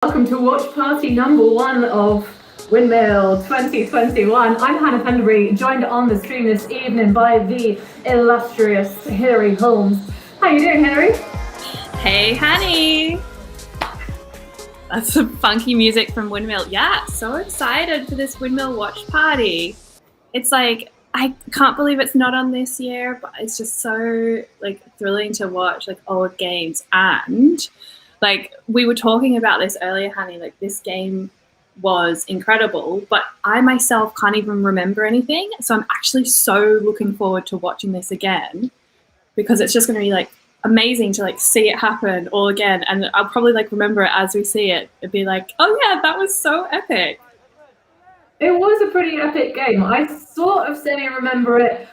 Welcome to watch party number 1 of Windmill 2021. I'm Hannah Pendlebury, joined on the stream this evening by the illustrious Hilary Hulmes. How you doing, Hilary? Hey, Hanny. That's some funky music from Windmill. Yeah, so excited for this Windmill watch party. It's like, I can't believe it's not on this year, but it's just so like thrilling to watch like old games. And like we were talking about this earlier, Hanny, like this game was incredible, but I myself can't even remember anything. So I'm actually so looking forward to watching this again, because it's just going to be like amazing to like see it happen all again. And I'll probably like remember it as we see it. It'd be like, oh yeah, that was so epic. It was a pretty epic game. I sort of semi-remember it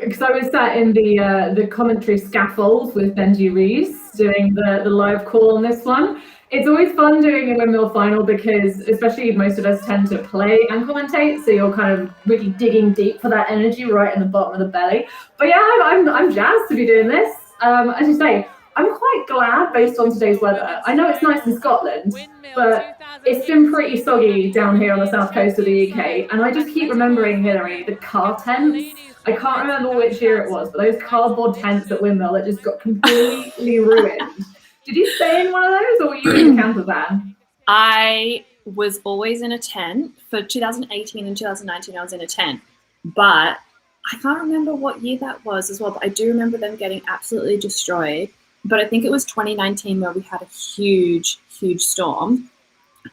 because I was sat in the commentary scaffold with Benji Rees doing the live call on this one. It's always fun doing a Windmill final because especially most of us tend to play and commentate, so you're kind of really digging deep for that energy right in the bottom of the belly. But yeah, I'm jazzed to be doing this. As you say, I'm quite glad based on today's weather. I know it's nice in Scotland, but it's been pretty soggy down here on the south coast of the UK, and I just keep remembering, Hilary, the car tents. I can't remember which year it was, but those cardboard tents at Windmill that just got completely ruined. Did you stay in one of those, or were you in a camper van? I was always in a tent. For 2018 and 2019, I was in a tent, but I can't remember what year that was as well, but I do remember them getting absolutely destroyed. But I think it was 2019 where we had a huge, huge storm.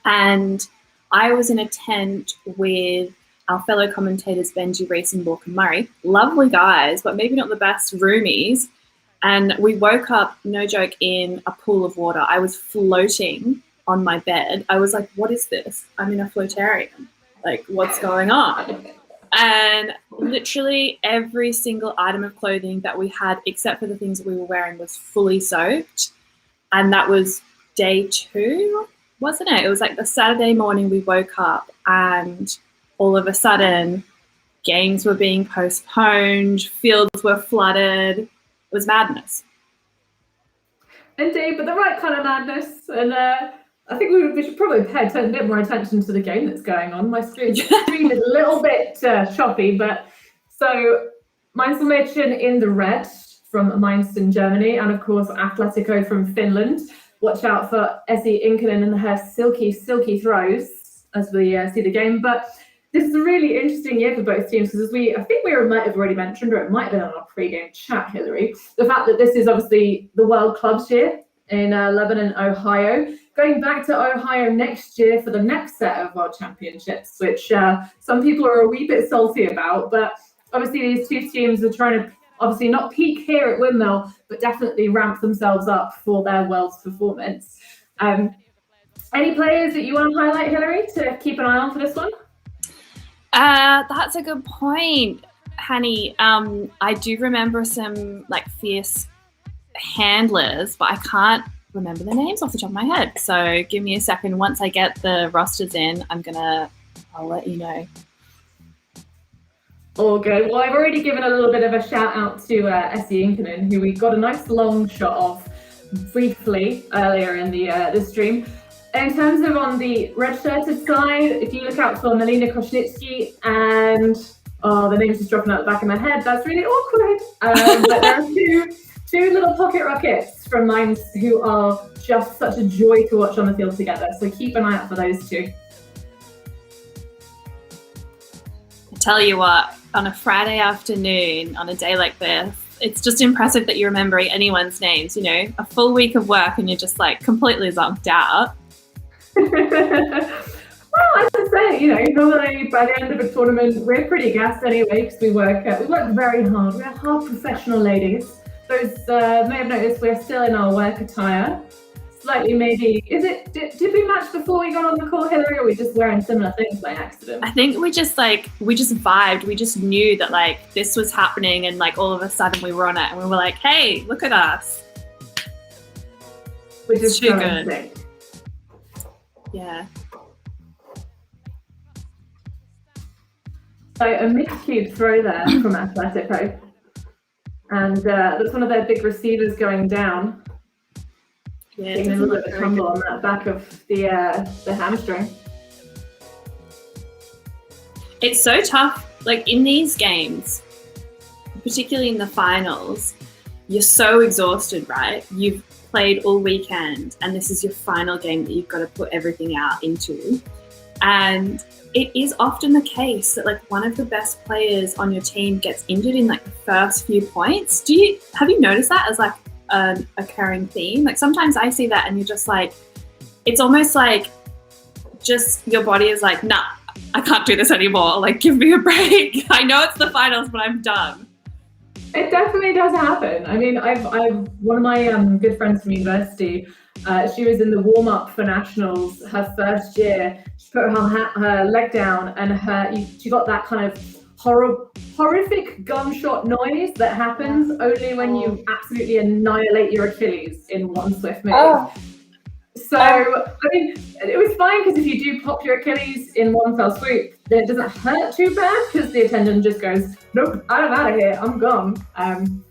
And I was in a tent with our fellow commentators, Benji, Rees and Walker Murray. Lovely guys, but maybe not the best roomies. And we woke up, no joke, in a pool of water. I was floating on my bed. I was like, what is this? I'm in a floatarium. Like, what's going on? And literally every single item of clothing that we had, except for the things that we were wearing, was fully soaked. And that was day 2, wasn't it? It was like the Saturday morning we woke up and all of a sudden games were being postponed, fields were flooded. It was madness. Indeed, but the right kind of madness. And I think we should probably pay a bit more attention to the game that's going on. My screen is a little bit choppy, but so Mainzelmädchen in the red from Mainz in Germany, and of course Atletico from Finland. Watch out for Essie Inkinen and her silky, silky throws as we see the game. But this is a really interesting year for both teams because I think we might have already mentioned, or it might have been on our pre-game chat, Hilary, the fact that this is obviously the World Clubs year in Lebanon, Ohio. Going back to Ohio next year for the next set of World Championships, which some people are a wee bit salty about. But obviously these two teams are trying to obviously not peak here at Windmill, but definitely ramp themselves up for their World's performance. Any players that you want to highlight, Hilary, to keep an eye on for this one? That's a good point, Hanny. I do remember some like fierce handlers, but I can't remember the names off the top of my head. So give me a second. Once I get the rosters in, I'll let you know. All good. Well, I've already given a little bit of a shout out to Essie Inkinen, who we got a nice long shot of briefly earlier in the stream. In terms of on the red-shirted side, if you look out for Melina Kosnitsky and the name's just dropping out the back of my head. That's really awkward. But there are two little pocket rockets from Mainz who are just such a joy to watch on the field together. So keep an eye out for those two. I tell you what, on a Friday afternoon, on a day like this, it's just impressive that you're remembering anyone's names. You know, a full week of work and you're just like completely zonked out. Well, as I say, you know, normally by the end of a tournament, we're pretty gassed anyway because we work very hard. We're hard professional ladies. Those may have noticed we're still in our work attire. Slightly maybe, did we match before we got on the call, Hilary, or were we just wearing similar things by accident? I think we just vibed. We just knew that like this was happening and like all of a sudden we were on it and we were like, hey, look at us. Which is too good. Yeah. So a mid-cube throw there from Atletico. And that's one of their big receivers going down. Yeah, taking a little bit of a tumble on that back of the hamstring. It's so tough, like in these games, particularly in the finals, you're so exhausted, right? You've played all weekend and this is your final game that you've got to put everything out into. And it is often the case that like one of the best players on your team gets injured in like the first few points. Have you noticed that as like an occurring theme? Like sometimes I see that and you're just like, it's almost like just your body is like, nah, I can't do this anymore. Like, give me a break. I know it's the finals, but I'm done. It definitely does happen. I mean, I've one of my good friends from university. She was in the warm up for nationals her first year. She put her leg down, and she got that kind of horrific gunshot noise that happens only when you absolutely annihilate your Achilles in one swift move. Oh. So, I mean, it was fine because if you do pop your Achilles in one fell swoop, then it doesn't hurt too bad because the attendant just goes, nope, I'm out of here, I'm gone. I'm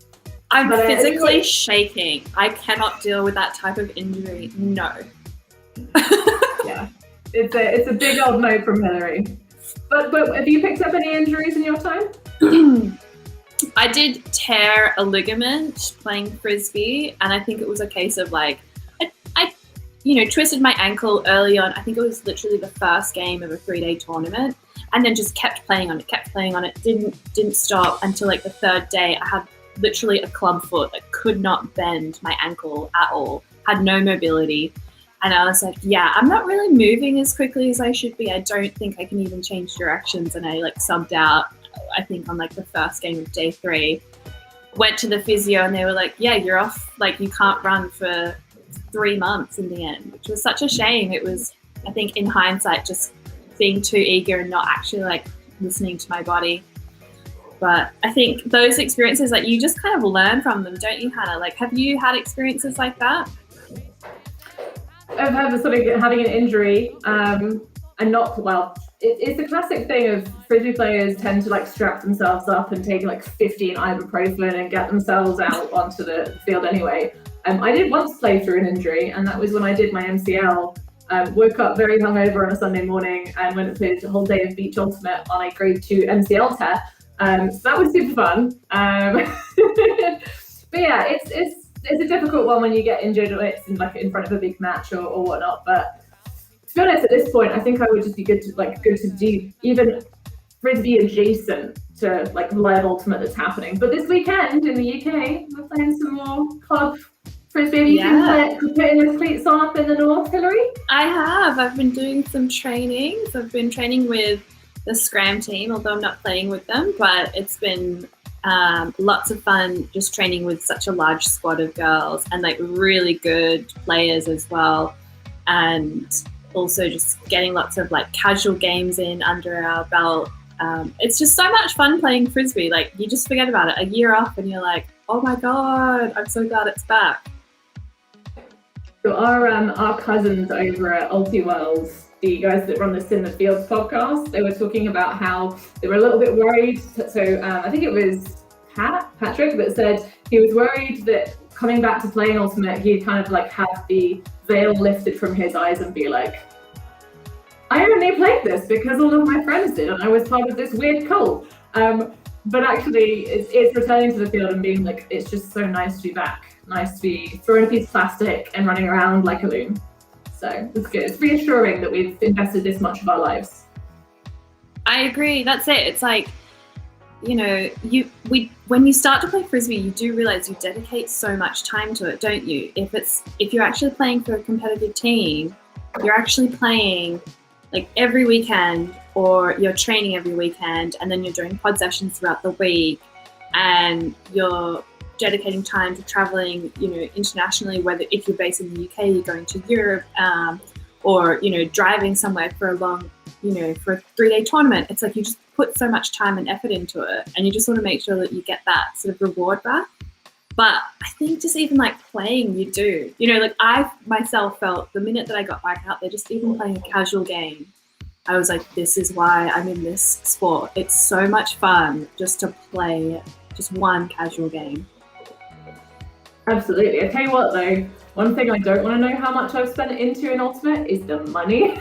physically shaking. I cannot deal with that type of injury. No. Yeah, it's a big old no from Hilary. But have you picked up any injuries in your time? I did tear a ligament playing frisbee, and I think it was a case of like, I twisted my ankle early on. I think it was literally the first game of a 3-day tournament, and then just kept playing on it. Didn't stop until like the third day. I had literally a club foot that could not bend my ankle at all, had no mobility. And I was like, yeah, I'm not really moving as quickly as I should be. I don't think I can even change directions. And I like subbed out, I think on like the first game of day 3, went to the physio and they were like, yeah, you're off. Like you can't run for 3 months in the end, which was such a shame. It was, I think in hindsight, just being too eager and not actually like listening to my body. But I think those experiences, like you just kind of learn from them, don't you, Hannah? Like, have you had experiences like that? I've had the sort of having an injury, and not, well, it's a classic thing of frisbee players tend to like strap themselves up and take like 15 ibuprofen and get themselves out onto the field anyway. I did once play through an injury, and that was when I did my MCL. Woke up very hungover on a Sunday morning and went and played a whole day of beach ultimate on a grade 2 MCL tear. So that was super fun. But yeah, it's a difficult one when you get injured or it's in front of a big match or whatnot. But to be honest, at this point, I think I would just be good to do even frisbee adjacent to like live ultimate that's happening. But this weekend in the UK, we're playing some more club frisbee. Have you been putting those cleats on up in the north, Hilary? I have. I've been doing some training. So I've been training with the Scram team, although I'm not playing with them, but it's been lots of fun just training with such a large squad of girls and like really good players as well. And also just getting lots of like casual games in under our belt. It's just so much fun playing frisbee. Like you just forget about it a year off and you're like, oh my God, I'm so glad it's back. So our cousins over at ULTI.TV, the guys that run the Sin the Fields podcast, they were talking about how they were a little bit worried. So I think it was Patrick that said he was worried that coming back to playing Ultimate, he'd kind of like have the veil lifted from his eyes and be like, I only played this because all of my friends did and I was part of this weird cult. But actually it's returning to the field and being like, it's just so nice to be back. Nice to be throwing a piece of plastic and running around like a loon. So it's good. It's reassuring that we've invested this much of our lives. I agree. That's it. It's like, when you start to play frisbee, you do realize you dedicate so much time to it, don't you? If you're actually playing for a competitive team, you're actually playing like every weekend, or you're training every weekend, and then you're doing pod sessions throughout the week, and you're dedicating time to traveling, internationally, whether if you're based in the UK, you're going to Europe, or, driving somewhere for a long, for a 3-day tournament. It's like you just put so much time and effort into it, and you just want to make sure that you get that sort of reward back. But I think just even like playing, you do, like I myself felt the minute that I got back out there, just even playing a casual game, I was like, this is why I'm in this sport. It's so much fun just to play just one casual game. Absolutely. I tell you what though, One thing I don't want to know how much I've spent into in Ultimate is the money.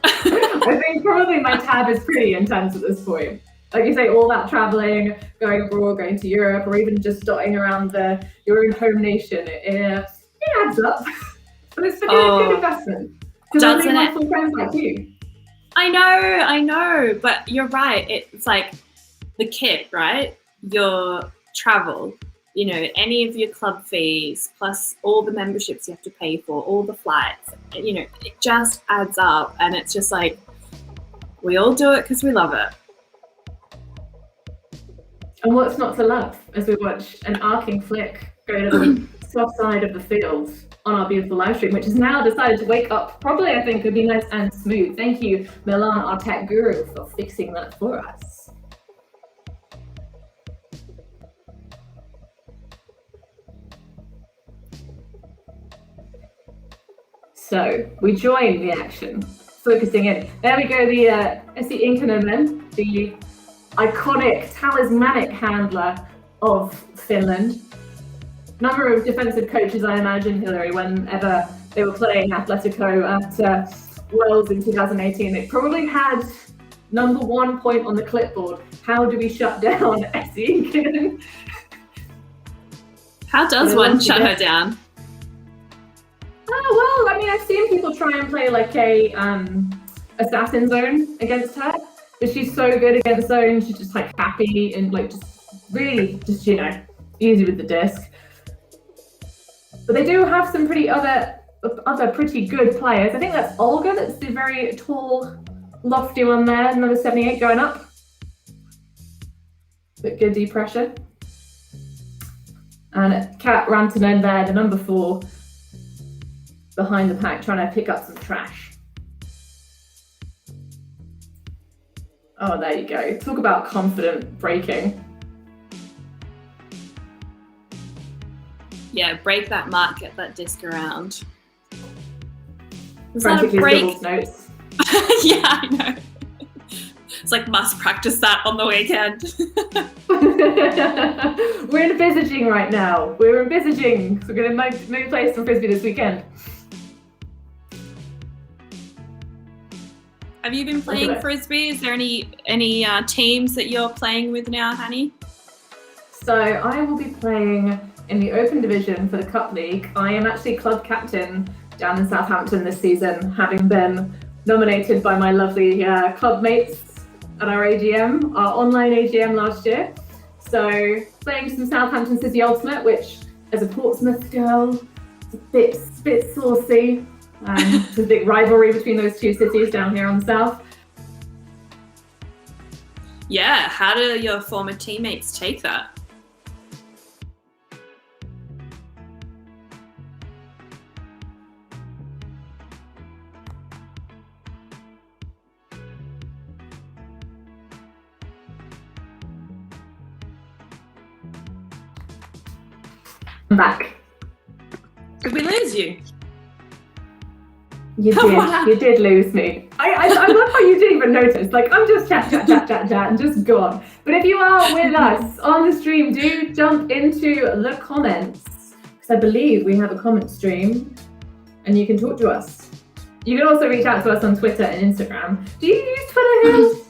I think probably my tab is pretty intense at this point. Like you say, all that traveling, going abroad, going to Europe, or even just dotting around your own home nation, it adds up. But it's a good investment. Because I make wonderful friends like you. I know, but you're right. It's like the kit, right? Your travel, you know, any of your club fees, plus all the memberships you have to pay for, all the flights, you know, it just adds up. And it's just like, we all do it because we love it. And what's not to love as we watch an arcing flick go to the soft side of the field on our beautiful live stream, which has now decided to wake up properly, I think, would be nice and smooth. Thank you, Milan, our tech guru, for fixing that for us. So we join the action, focusing in. There we go, the SE Inkinen, the iconic talismanic handler of Finland. Number of defensive coaches, I imagine, Hilary, whenever they were playing Atletico at Worlds in 2018, they probably had #1 point on the clipboard. How do we shut down SE Inkinen? How does one shut her down? Oh, well, I mean, I've seen people try and play like a assassin zone against her, but she's so good against zones. She's just like happy and like just really just, you know, easy with the disc. But they do have some other pretty good players. I think that's Olga, that's the very tall, lofty one there, number 78 going up. Bit good deep pressure. And Kat Rantanen there, the number 4, behind the pack, trying to pick up some trash. Oh, there you go. Talk about confident breaking. Yeah, break that mark, get that disc around. Was Frantically that a break? Notes. Yeah, I know. It's like, must practice that on the weekend. We're envisaging right now. We're envisaging. So we're going to maybe play some Frisbee this weekend. Have you been playing Frisbee? Is there any teams that you're playing with now, Hanny? So I will be playing in the Open Division for the Cup League. I am actually club captain down in Southampton this season, having been nominated by my lovely club mates at our AGM, our online AGM last year. So playing some Southampton City Ultimate, which as a Portsmouth girl, it's a bit saucy. There's a big rivalry between those two cities down here on the south. Yeah, how do your former teammates take that? I'm back. Did we lose you? You did lose me. I love how you didn't even notice. Like, I'm just chat and just gone. But if you are with us on the stream, do jump into the comments, because I believe we have a comment stream and you can talk to us. You can also reach out to us on Twitter and Instagram. Do you use Twitter, Hills?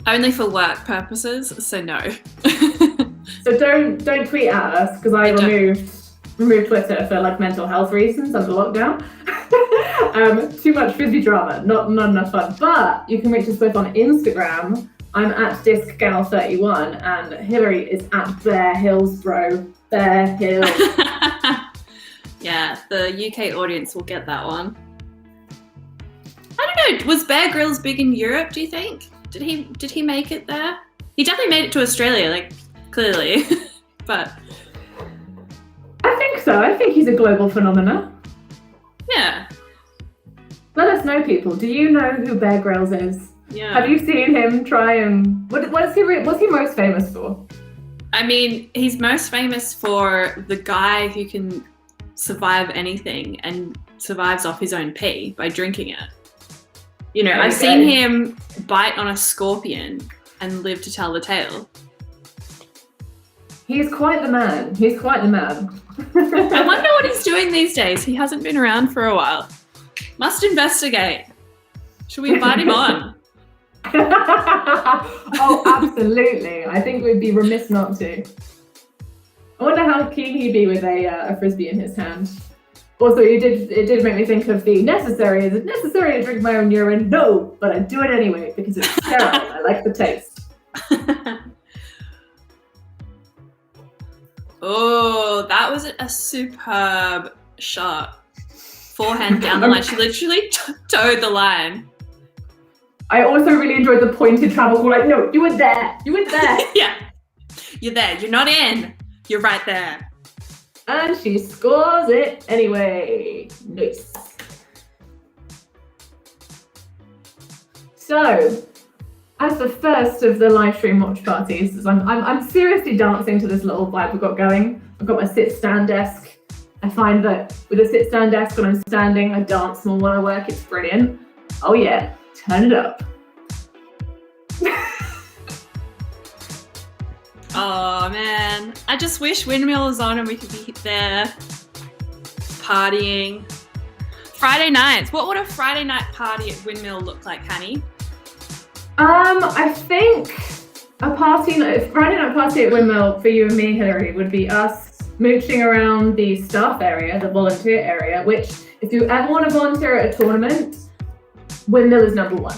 Only for work purposes, so no. So don't tweet at us, because I removed Twitter for like mental health reasons under lockdown. Too much Frisbee drama, not enough fun. But you can reach us both on Instagram. I'm at discgal31 and Hilary is at Bear Hills, bro. Bear Hills. Yeah, the UK audience will get that one. I don't know, was Bear Grylls big in Europe, do you think? Did he make it there? He definitely made it to Australia, like, clearly. But I think so. I think he's a global phenomenon. yeah. Let us know, people. Do you know who Bear Grylls is? Yeah. Have you seen him try and... What's he most famous for? I mean, he's most famous for the guy who can survive anything and survives off his own pee by drinking it. You know, I've seen him bite on a scorpion and live to tell the tale. He's quite the man. He's quite the man. I wonder what he's doing these days. He hasn't been around for a while. Must investigate. Should we invite him on? Oh, absolutely. I think we'd be remiss not to. I wonder how keen he'd be with a frisbee in his hand. Also, it did make me think of the necessary. Is it necessary to drink my own urine? No, but I do it anyway because it's sterile. I like the taste. Oh, that was a superb shot. Forehand down the line. She literally towed the line. I also really enjoyed the pointed travel call. Like, no, you were there. You were there. Yeah. You're there. You're not in. You're right there. And she scores it anyway. Nice. So, as the first of the live stream watch parties, as I'm seriously dancing to this little vibe we've got going. I've got my sit-stand desk. I find that with a sit-stand desk, when I'm standing, I dance more when I work. It's brilliant. Oh yeah, turn it up. Oh man, I just wish Windmill was on and we could be there partying. Friday nights. What would a Friday night party at Windmill look like, Hanny? I think a Friday night party at Windmill for you and me, Hilary, would be us mooching around the staff area, the volunteer area, which if you ever want to volunteer at a tournament, Windmill is number one.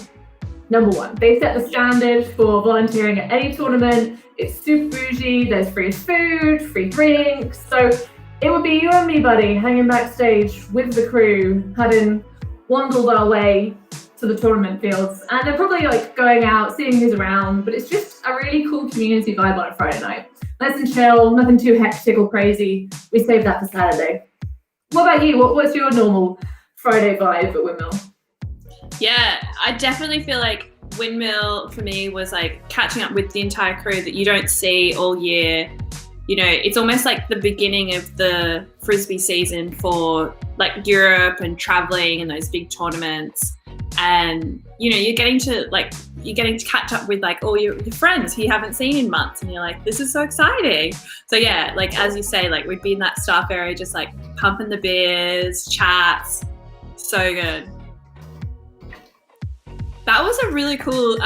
Number one. They set the standard for volunteering at any tournament. It's super bougie, there's free food, free drinks. So it would be you and me, buddy, hanging backstage with the crew, having waddled our way to the tournament fields. And they're probably like going out, seeing who's around, but it's just a really cool community vibe on a Friday night. Nice and chill, nothing too hectic or crazy. We saved that for Saturday. What about you? What's your normal Friday vibe at Windmill? Yeah, I definitely feel like Windmill for me was like catching up with the entire crew that you don't see all year. You know, it's almost like the beginning of the frisbee season for like Europe and traveling and those big tournaments. And you know, you're getting to catch up with like all your friends who you haven't seen in months, and you're like, this is so exciting. So yeah, like as you say, like we'd be in that staff area just like pumping the beers, chats. So good. That was a really cool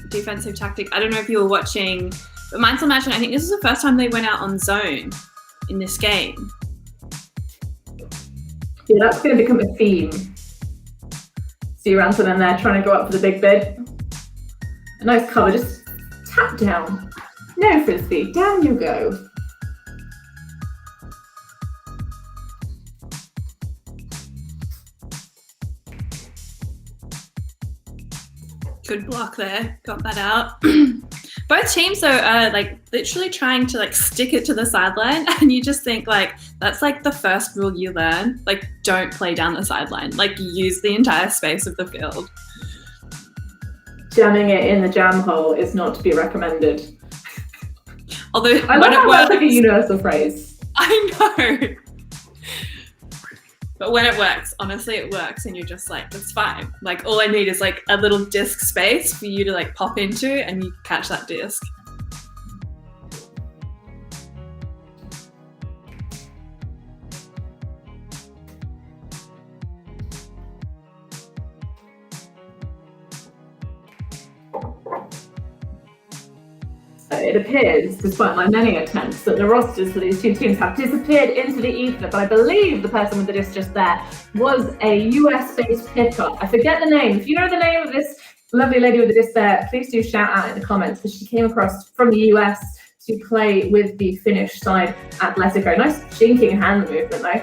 defensive tactic. I don't know if you were watching, but Mainzelmädchen, I think this is the first time they went out on zone in this game. Yeah, that's going to become a theme. See Ransom in there trying to go up for the big bid. A nice cover, just tap down. No frisbee, down you go. Good block there, got that out. Both teams though are like literally trying to like stick it to the sideline, and you just think like that's like the first rule you learn, like don't play down the sideline, like use the entire space of the field. Jamming it in the jam hole is not to be recommended. Although I love how that's like a universal phrase. I know. But when it works, honestly, it works, and you're just like, it's fine. Like, all I need is like a little disc space for you to like pop into, and you catch that disc. It appears, despite my many attempts, that the rosters for these two teams have disappeared into the ether, but I believe the person with the disc just there was a US-based pickup. I forget the name. If you know the name of this lovely lady with the disc there, please do shout out in the comments, because she came across from the US to play with the Finnish side Atletico. Nice jinking hand movement though.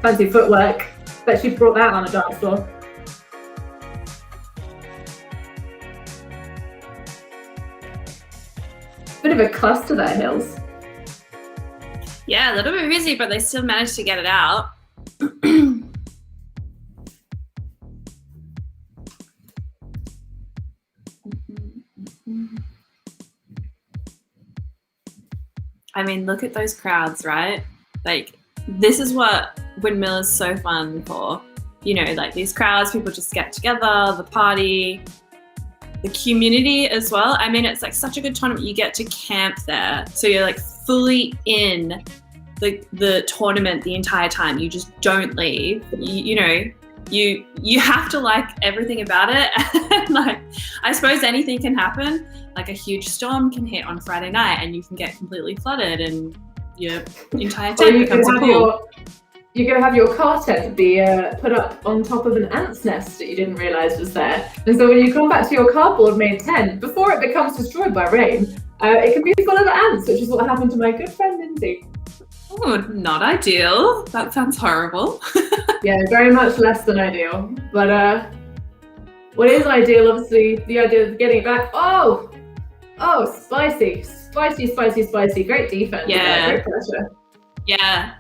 Fancy footwork. Bet she brought that on a dance floor. Bit of a cluster there, Hills. Yeah, a little bit busy, but they still managed to get it out. I mean, look at those crowds, right? Like, this is what Windmill is so fun for. You know, like these crowds, people just get together, the party, the community as well. I mean, it's like such a good tournament. You get to camp there. So you're like fully in the tournament the entire time. You just don't leave. You have to like everything about it. And like, I suppose anything can happen. Like a huge storm can hit on Friday night and you can get completely flooded and your entire tent becomes a pool. You're going to have your car tent be put up on top of an ant's nest that you didn't realise was there. And so when you come back to your cardboard-made tent, before it becomes destroyed by rain, it can be full of ants, which is what happened to my good friend Lindsay. Oh, not ideal. That sounds horrible. Yeah, very much less than ideal. But what is ideal, obviously, the idea of getting it back. Oh, spicy. Great defense. Yeah. Great pressure. Yeah.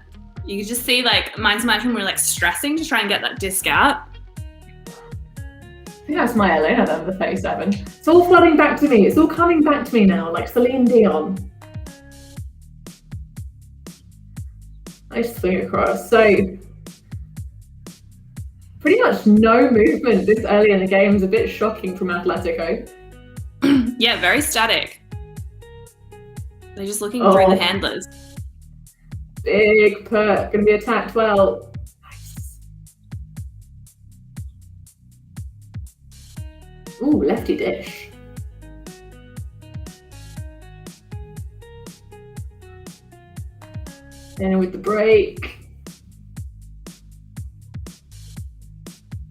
You can just see like Mainzelmädchen were like stressing to try and get that disc out. I think that's my Elena then, the 37. It's all flooding back to me. It's all coming back to me now, like Celine Dion. Nice swing across. So pretty much no movement this early in the game is a bit shocking from Atletico. Yeah, very static. They're just looking through the handlers. Big perk, gonna be attacked well. Nice. Ooh, lefty dish. And with the break.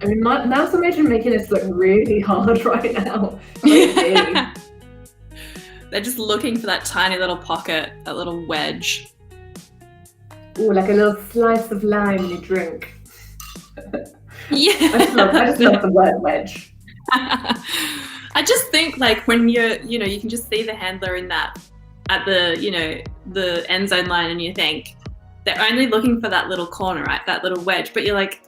I mean, Mainzelmädchen making this look really hard right now. They're just looking for that tiny little pocket, that little wedge. Ooh, like a little slice of lime in your drink. Yeah. I just love the word wedge. I just think like when you can just see the handler in that at the, the end zone line and you think they're only looking for that little corner, right? That little wedge, but you're like,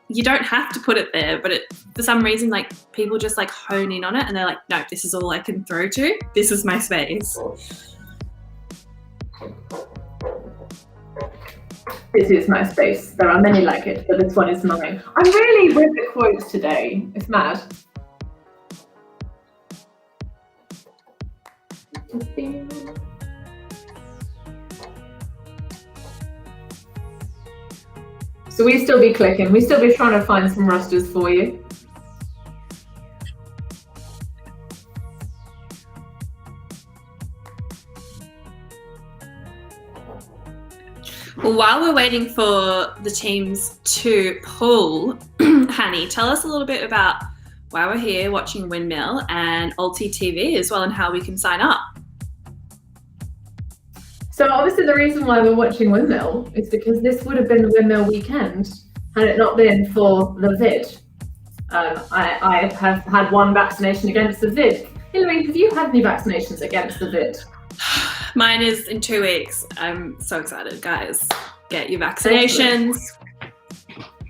you don't have to put it there, but for some reason, like people just like hone in on it and they're like, no, this is all I can throw to. This is my space. This is my space. There are many like it, but this one is mine. I'm really with the quotes today. It's mad. So we still be clicking. We still be trying to find some rosters for you. Well, while we're waiting for the teams to pull, Hanny, tell us a little bit about why we're here watching Windmill and ULTI.TV as well and how we can sign up. So obviously the reason why we're watching Windmill is because this would have been the Windmill weekend had it not been for the vid. I have had one vaccination against the vid. Hilary, have you had any vaccinations against the vid? Mine is in 2 weeks. I'm so excited, guys. Get your vaccinations.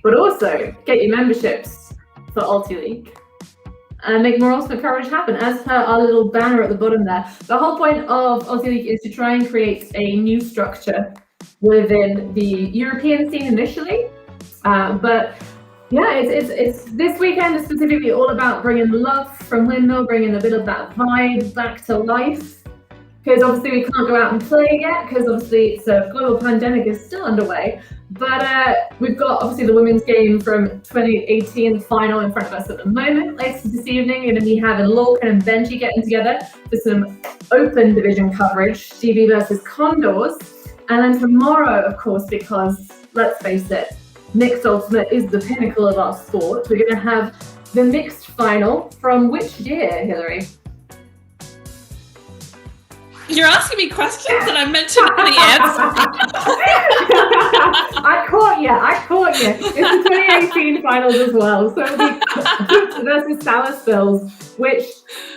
But also, get your memberships for ULTI League and make more ultimate coverage happen. As per our little banner at the bottom there, the whole point of ULTI League is to try and create a new structure within the European scene initially. But yeah, it's this weekend is specifically all about bringing love from Windmill, bringing a bit of that vibe back to life. Because obviously we can't go out and play yet, because obviously it's a global pandemic is still underway. But we've got obviously the women's game from 2018 final in front of us at the moment. Later this evening, we're going to be having Lorcan and Benji getting together for some open division coverage, DB versus Condors. And then tomorrow, of course, because let's face it, mixed ultimate is the pinnacle of our sport. We're going to have the mixed final from which year, Hilary? You're asking me questions and I'm meant to know the answer. I caught you. It's the 2018 finals as well. So it'll be Hulmes versus Salasville, which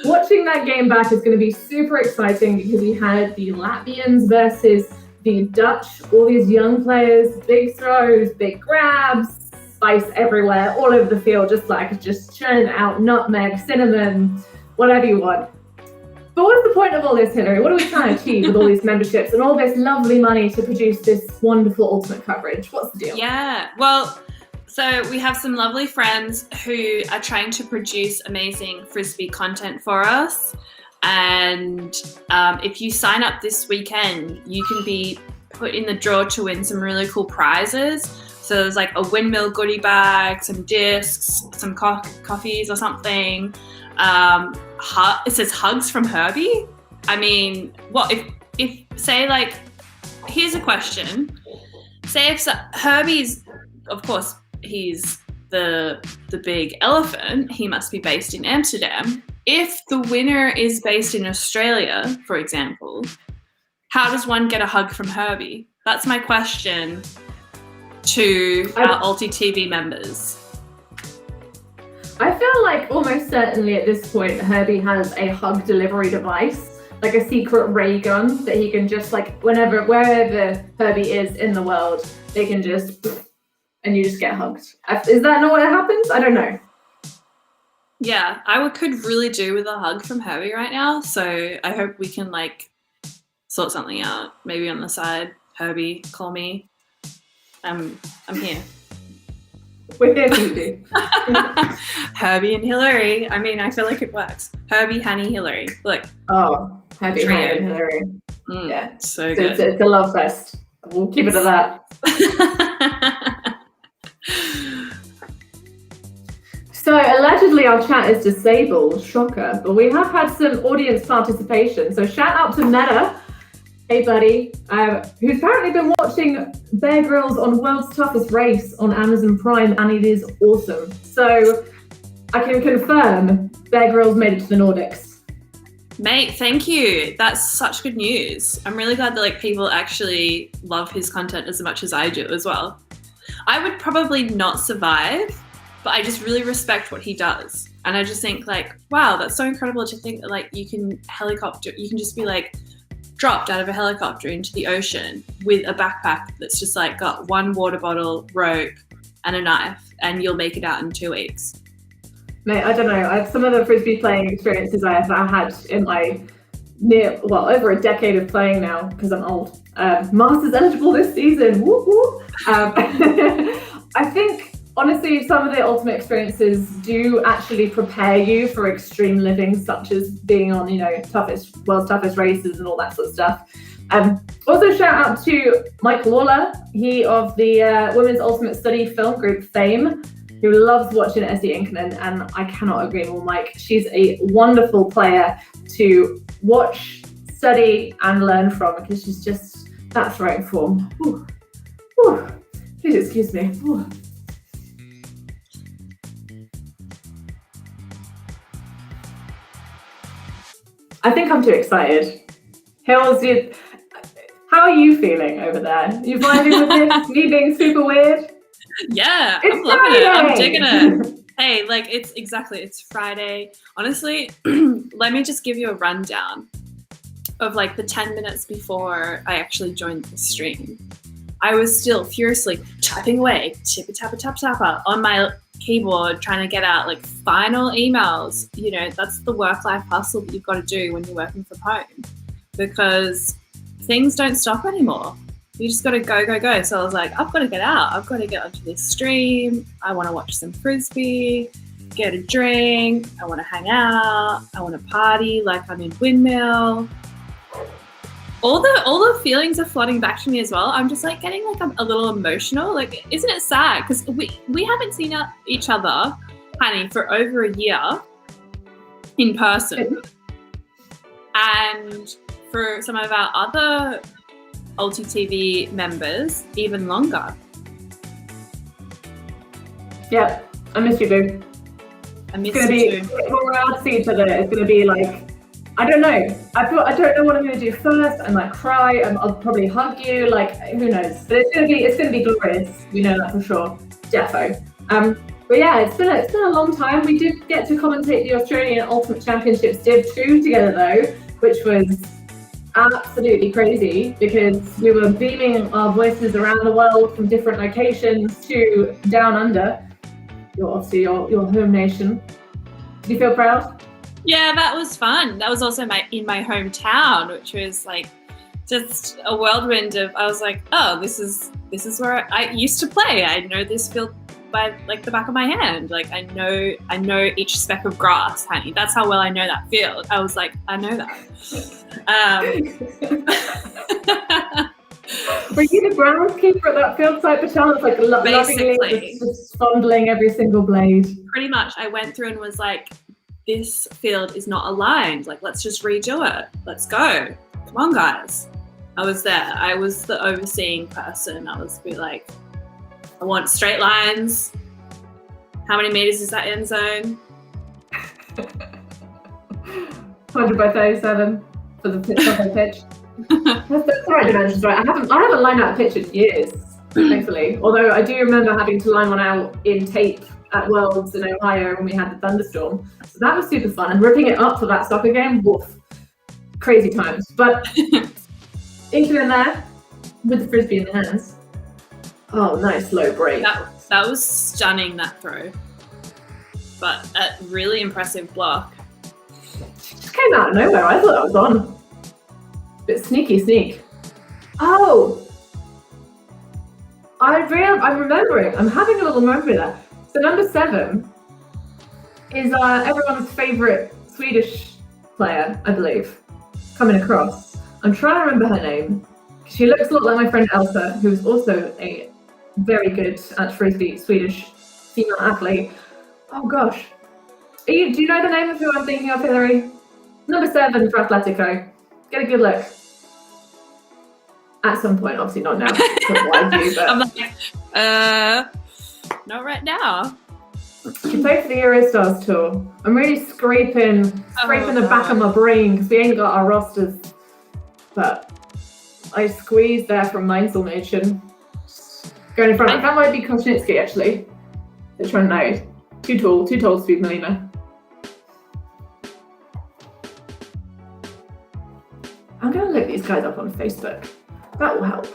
watching that game back is going to be super exciting because we had the Latvians versus the Dutch, all these young players, big throws, big grabs, spice everywhere, all over the field, just churning out nutmeg, cinnamon, whatever you want. But what's the point of all this, Hilary? What are we trying to achieve with all these memberships and all this lovely money to produce this wonderful ultimate coverage? What's the deal? Yeah, well, so we have some lovely friends who are trying to produce amazing Frisbee content for us. And if you sign up this weekend, you can be put in the draw to win some really cool prizes. So there's like a Windmill goodie bag, some discs, some coffees or something. It says hugs from Herbie. I mean, what if say like, here's a question. Say if Herbie's, of course, he's the big elephant. He must be based in Amsterdam. If the winner is based in Australia, for example, how does one get a hug from Herbie? That's my question to our ULTI.TV members. I feel like almost certainly at this point, Herbie has a hug delivery device, like a secret ray gun that he can just like, wherever Herbie is in the world, they can just, and you just get hugged. Is that not what happens? I don't know. Yeah, I could really do with a hug from Herbie right now. So I hope we can like sort something out. Maybe on the side, Herbie, call me. I'm here. We're here for you. Herbie and Hilary. I mean, I feel like it works. Herbie, Honey, Hilary. Look. Oh, Herbie, Honey, and Hilary. Yeah, so good. It's a love fest. We'll keep it at that. So allegedly our chat is disabled, shocker, but we have had some audience participation. So shout out to Meta, hey buddy, who's apparently been watching Bear Grylls on World's Toughest Race on Amazon Prime, and it is awesome. So I can confirm Bear Grylls made it to the Nordics. Mate, thank you. That's such good news. I'm really glad that like people actually love his content as much as I do as well. I would probably not survive, but I just really respect what he does. And I just think like, wow, that's so incredible to think that like you can just be like dropped out of a helicopter into the ocean with a backpack that's just like got one water bottle, rope, and a knife, and you'll make it out in 2 weeks. Mate, I don't know. Some of the frisbee playing experiences I have had in my over a decade of playing now, because I'm old. Masters eligible this season. Whoop, whoop. I think honestly, some of the ultimate experiences do actually prepare you for extreme living, such as being on, world's toughest races and all that sort of stuff. Also, shout out to Mike Lawler, he of the Women's Ultimate Study film group Fame, who loves watching Essie Inkinen, and I cannot agree more, Mike. She's a wonderful player to watch, study, and learn from, because she's just that throwing form. Ooh. Ooh. Please excuse me. Ooh. I think I'm too excited. How are you feeling over there? You vibing with this? Me being super weird? Yeah, it's I'm loving Friday. it. I'm digging it. Hey, like it's Friday. Honestly, let me just give you a rundown of like the 10 minutes before I actually joined the stream. I was still furiously typing away, tippa on my keyboard, trying to get out like final emails. That's the work-life hustle that you've got to do when you're working from home, because things don't stop anymore. You just got to go. So I was like, I've got to get out. I've got to get onto this stream. I want to watch some frisbee, get a drink. I want to hang out. I want to party like I'm in Windmill. All the feelings are flooding back to me as well. I'm just like getting like a little emotional. Like, isn't it sad? Because we haven't seen each other, honey, for over a year in person. And for some of our other ULTI.TV members, even longer. Yeah, I miss you, boo. I miss you too. When we're out to see each other, it's going to be like, I don't know. I don't know what I'm going to do first. I might cry. I'll probably hug you. Like, who knows? But it's going to be glorious. You know that for sure. Defo. But yeah, it's been a long time. We did get to commentate the Australian Ultimate Championships Div 2 together though, which was absolutely crazy, because we were beaming our voices around the world from different locations to down under, your home nation. Do you feel proud? Yeah, that was fun. That was also in my hometown, which was like just a whirlwind of, I was like, oh, this is where I used to play. I know this field by like the back of my hand. Like I know each speck of grass, honey. That's how well I know that field. I was like, I know that. Were you the groundskeeper at that field site, perchance, like lovingly just fondling every single blade? Pretty much. I went through and was like, this field is not aligned. Like, let's just redo it. Let's go. Come on, guys. I was there. I was the overseeing person. I was be like, I want straight lines. How many meters is that end zone? 100 by 37 for the pitch. That's the right dimensions, right? I haven't lined out a pitch in years, thankfully. Although I do remember having to line one out in tape at Worlds in Ohio when we had the thunderstorm. So that was super fun. And ripping it up for that soccer game, woof. Crazy times. But into in there with the frisbee in the hands. Oh, nice low break. That was stunning, that throw. But a really impressive block. Just came out of nowhere. I thought that was on. Bit sneak. Oh! I'm remembering. I'm having a little memory there. So number 7 is everyone's favourite Swedish player, I believe, coming across. I'm trying to remember her name. She looks a lot like my friend Elsa, who's also a very good at frisbee Swedish female athlete. Oh gosh. Do you know the name of who I'm thinking of, Hilary? Number 7 for Atletico. Get a good look. At some point, obviously not now. But I'm like, not right now. She played for the Eurostars tour. I'm really scraping the back of my brain because we ain't got our rosters. But I squeezed there from Mainzelmädchen. Going in front. That might be Kosnitsky actually. They're trying to know. Too tall to be Melina. I'm going to look these guys up on Facebook. That will help.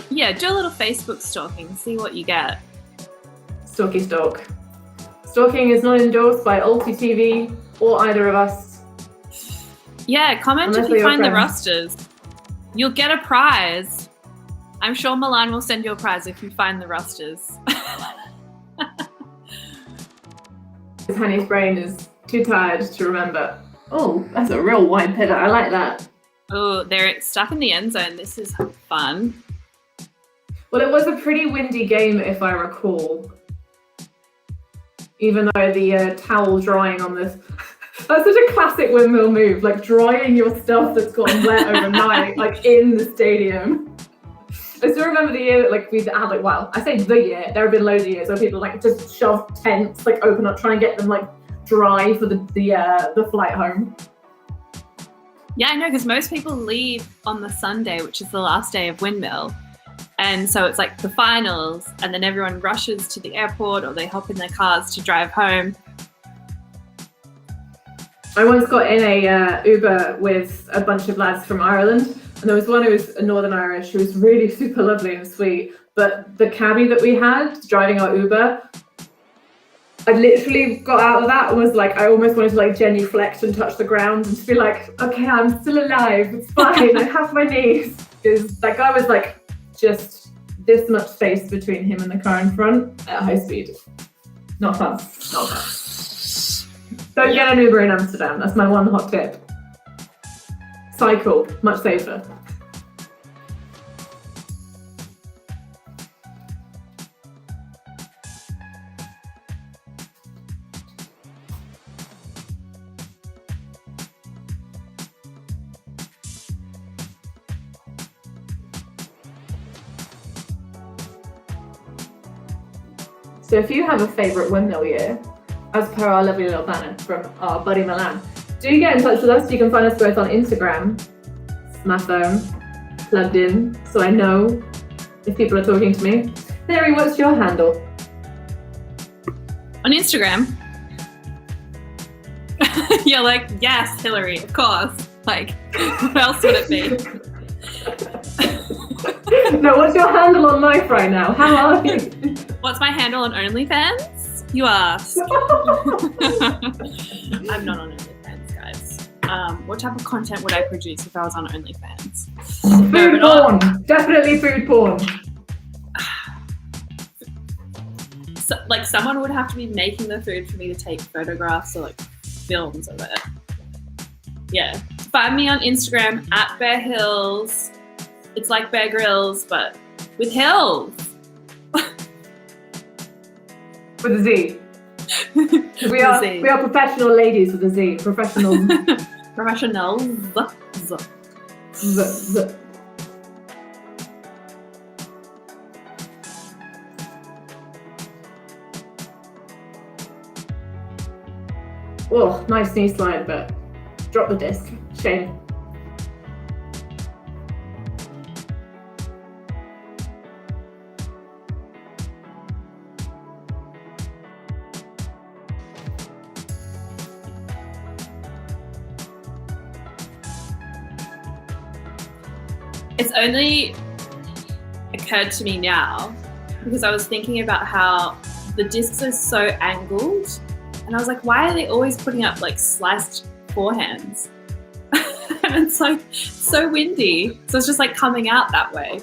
Yeah, do a little Facebook stalking, see what you get. Stalky stalk. Stalking is not endorsed by ULTI.TV or either of us. Yeah, comment if you find the rosters. You'll get a prize. I'm sure Milan will send you a prize if you find the rosters. Honey's brain is too tired to remember. Oh, that's a real wide pivot. I like that. Oh, they're stuck in the end zone. This is fun. Well, it was a pretty windy game, if I recall. Even though the towel drying on this... That's such a classic Windmill move, like drying your stuff that's gotten wet overnight, like in the stadium. I still remember the year that like we had like, well, I say the year, there have been loads of years where people like just shove tents, like open up, try and get them like dry for the flight home. Yeah, I know, because most people leave on the Sunday, which is the last day of Windmill. And so it's like the finals, and then everyone rushes to the airport or they hop in their cars to drive home. I once got in a Uber with a bunch of lads from Ireland, and there was one who was a Northern Irish who was really super lovely and sweet, but the cabbie that we had driving our Uber, I literally got out of that and was like, I almost wanted to like genuflect and touch the ground and to be like, okay, I'm still alive, it's fine, I have my knees. Because that guy was like just this much space between him and the car in front at high speed. Not fun, not fun. Don't get an Uber in Amsterdam, that's my one hot tip. Cycle, much safer. So if you have a favourite Windmill year, as per our lovely little banner from our buddy Milan, do get in touch with us. You can find us both on Instagram. It's my phone, plugged in, so I know if people are talking to me. Hilary, what's your handle? On Instagram. You're like, yes, Hilary, of course. Like, what else would it be? No, what's your handle on life right now? How are you? What's my handle on OnlyFans? You asked. I'm not on OnlyFans, guys. What type of content would I produce if I was on OnlyFans? Food porn! Definitely food porn. like someone would have to be making the food for me to take photographs or like films of it. Yeah. Find me on Instagram at Bear Hills. It's like Bear Grylls, but with hills. With a Z. We are professional ladies with a Z. Professional. Professionals. Z. Oh, nice knee slide, but drop the disc. Shame. It's only occurred to me now because I was thinking about how the discs are so angled, and I was like, why are they always putting up like sliced forehands? And it's like so windy, so it's just like coming out that way.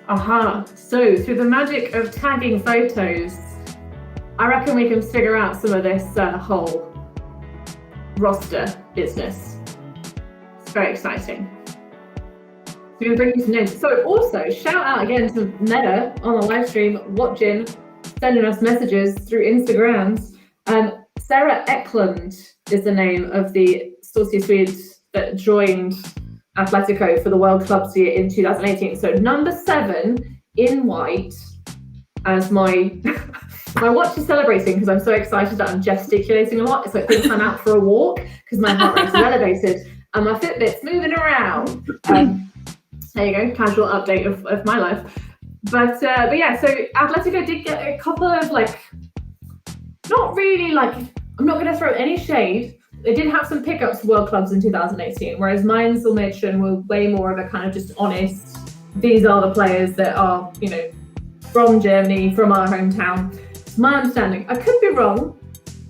Aha, so through the magic of tagging photos, I reckon we can figure out some of this whole roster business. It's very exciting. So we're bringing some names. So also, shout out again to Meta on the live stream, watching, sending us messages through Instagrams. Sarah Eklund is the name of the Saucy Swede that joined Atletico for the World Clubs year in 2018. So number 7 in white as my my watch is celebrating because I'm so excited that I'm gesticulating a lot. So it thinks I'm out for a walk because my heart rate is elevated and my Fitbit's moving around. There you go, casual update of my life. But yeah, so Atletico did get a couple of like, not really like, I'm not going to throw any shade. They did have some pickups for World Clubs in 2018, whereas Mainzelmädchen were way more of a kind of just honest, these are the players that are, you know, from Germany, from our hometown. It's my understanding. I could be wrong,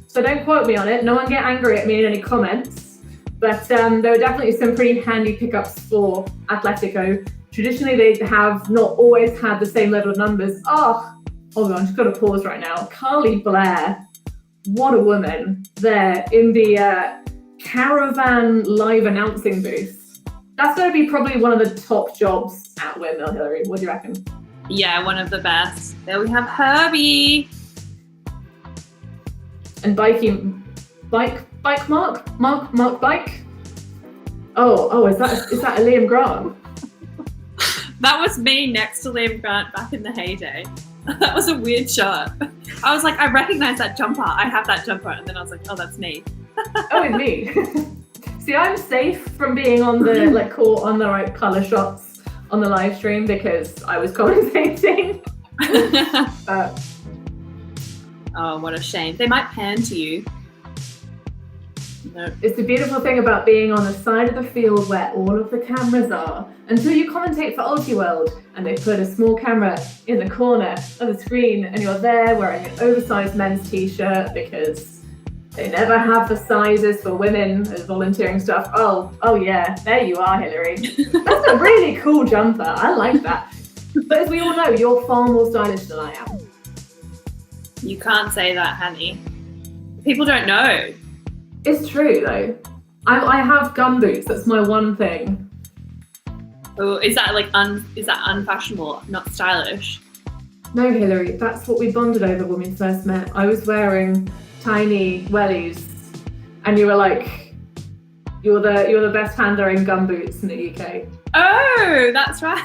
so don't quote me on it. No one get angry at me in any comments. But there were definitely some pretty handy pickups for Atletico. Traditionally, they have not always had the same level of numbers. Oh, hold on, I've just got to pause right now. Carly Blair, what a woman, there in the Caravan live announcing booth. That's going to be probably one of the top jobs at Windmill, Hilary. What do you reckon? Yeah, one of the best. There we have Herbie. And Mark Bike. Oh, is that a Liam Grant? That was me next to Liam Grant back in the heyday. That was a weird shot. I was like, I recognize that jumper. I have that jumper, and then I was like, oh, that's me. Oh, it's me. See, I'm safe from being on the caught on the right color shots on the live stream because I was commentating. Oh, what a shame. They might pan to you. No. It's the beautiful thing about being on the side of the field where all of the cameras are until you commentate for ULTI and they put a small camera in the corner of the screen and you're there wearing an oversized men's t-shirt because they never have the sizes for women as volunteering stuff. Oh yeah, there you are, Hilary. That's a really cool jumper. I like that. But as we all know, you're far more stylish than I am. You can't say that, honey. People don't know. It's true though. I have gum boots. That's my one thing. Oh, is that like unfashionable, not stylish? No, Hilary. That's what we bonded over when we first met. I was wearing tiny wellies, and you were like, "You're the best hander in gum boots in the UK." Oh, that's right.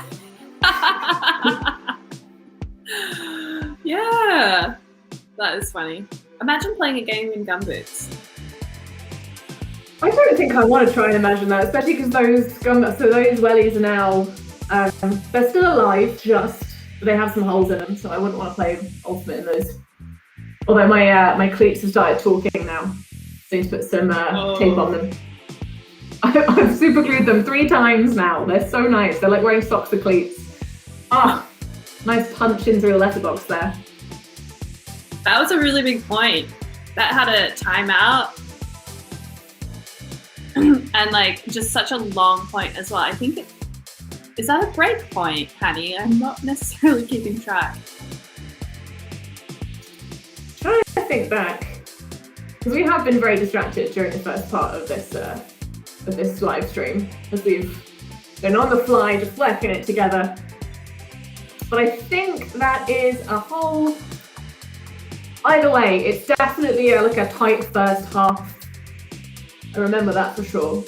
Yeah, that is funny. Imagine playing a game in gum boots. I don't think I want to try and imagine that, especially because those wellies are now, they're still alive, but they have some holes in them, so I wouldn't want to play Ultimate in those. Although my cleats have started talking now, so need to put some tape on them. I've super glued them 3 times now. They're so nice. They're like wearing socks with cleats. Ah, nice punch in through the letterbox there. That was a really big point. That had a timeout. And like just such a long point as well. I think Is that a break point, Hanny? I'm not necessarily keeping track. Trying to think back, because we have been very distracted during the first part of this live stream, as we've been on the fly, just working it together. But I think that is a whole. Either way, it's definitely like a tight first half. I remember that for sure.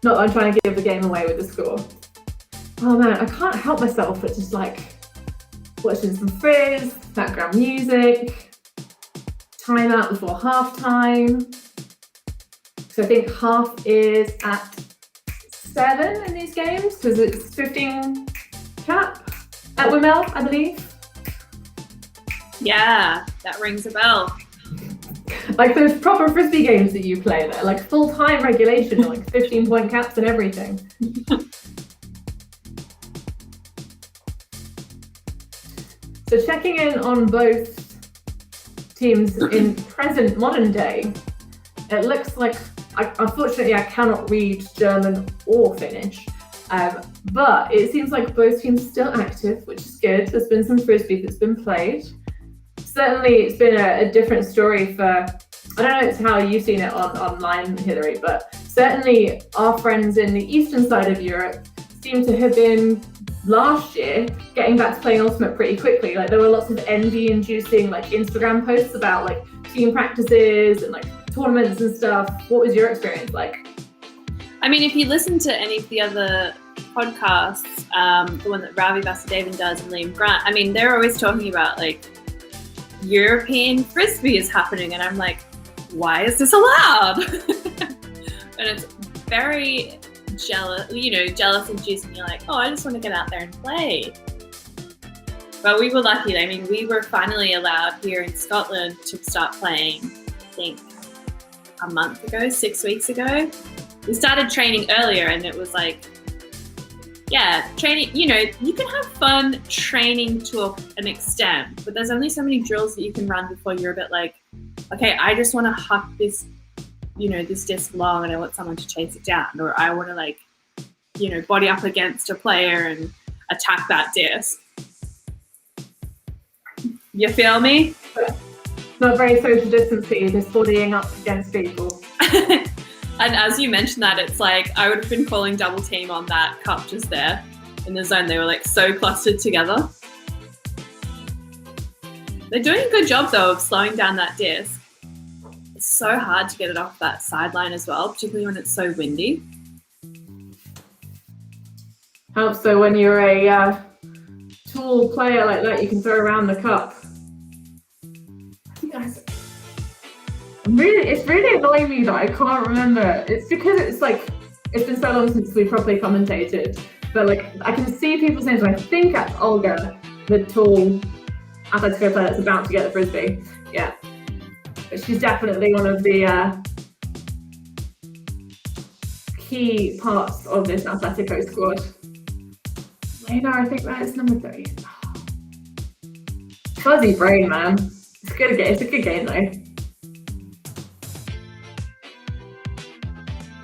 Not that I'm trying to give the game away with the score. Oh man, I can't help myself but just like watching some frizz, background music, time out before half time. So I think half is at 7 in these games, because it's 15 cap at Windmill, I believe. Yeah, that rings a bell. Like those proper frisbee games that you play, they're like full-time regulation, like 15-point caps and everything. So checking in on both teams in present modern day, it looks like, unfortunately I cannot read German or Finnish, but it seems like both teams are still active, which is good. There's been some frisbee that's been played. Certainly it's been a different story for, I don't know how you've seen it online, Hilary, but certainly our friends in the eastern side of Europe seem to have been, last year, getting back to playing Ultimate pretty quickly. Like there were lots of envy-inducing like Instagram posts about like team practices and like tournaments and stuff. What was your experience like? I mean, if you listen to any of the other podcasts, the one that Ravi Vasudevan does and Liam Grant, I mean, they're always talking about like European frisbee is happening, and I'm like, why is this allowed? And it's very jealous inducing. You're like, oh, I just want to get out there and play. But we were lucky. I mean, we were finally allowed here in Scotland to start playing, I think, a month ago, 6 weeks ago. We started training earlier, and it was like, yeah, training, you can have fun training to an extent, but there's only so many drills that you can run before you're a bit like, okay, I just want to huck this, this disc long and I want someone to chase it down, or I want to like, body up against a player and attack that disc. You feel me? Not very social distancing, just bodying up against people. And as you mentioned that, it's like I would have been calling double team on that cup just there in the zone. They were like so clustered together. They're doing a good job though of slowing down that disc. It's so hard to get it off that sideline as well, particularly when it's so windy. Helps though when you're a tall player like that, you can throw around the cup. It's really annoying me that I can't remember. It's because it's like, it's been so long since we properly commentated, but like I can see people's names. I think that's Olga, the tall Atletico player that's about to get the frisbee. Yeah, but she's definitely one of the key parts of this Atletico squad. Lena, I think that is number 3. Fuzzy brain, man. It's good. It's a good game though.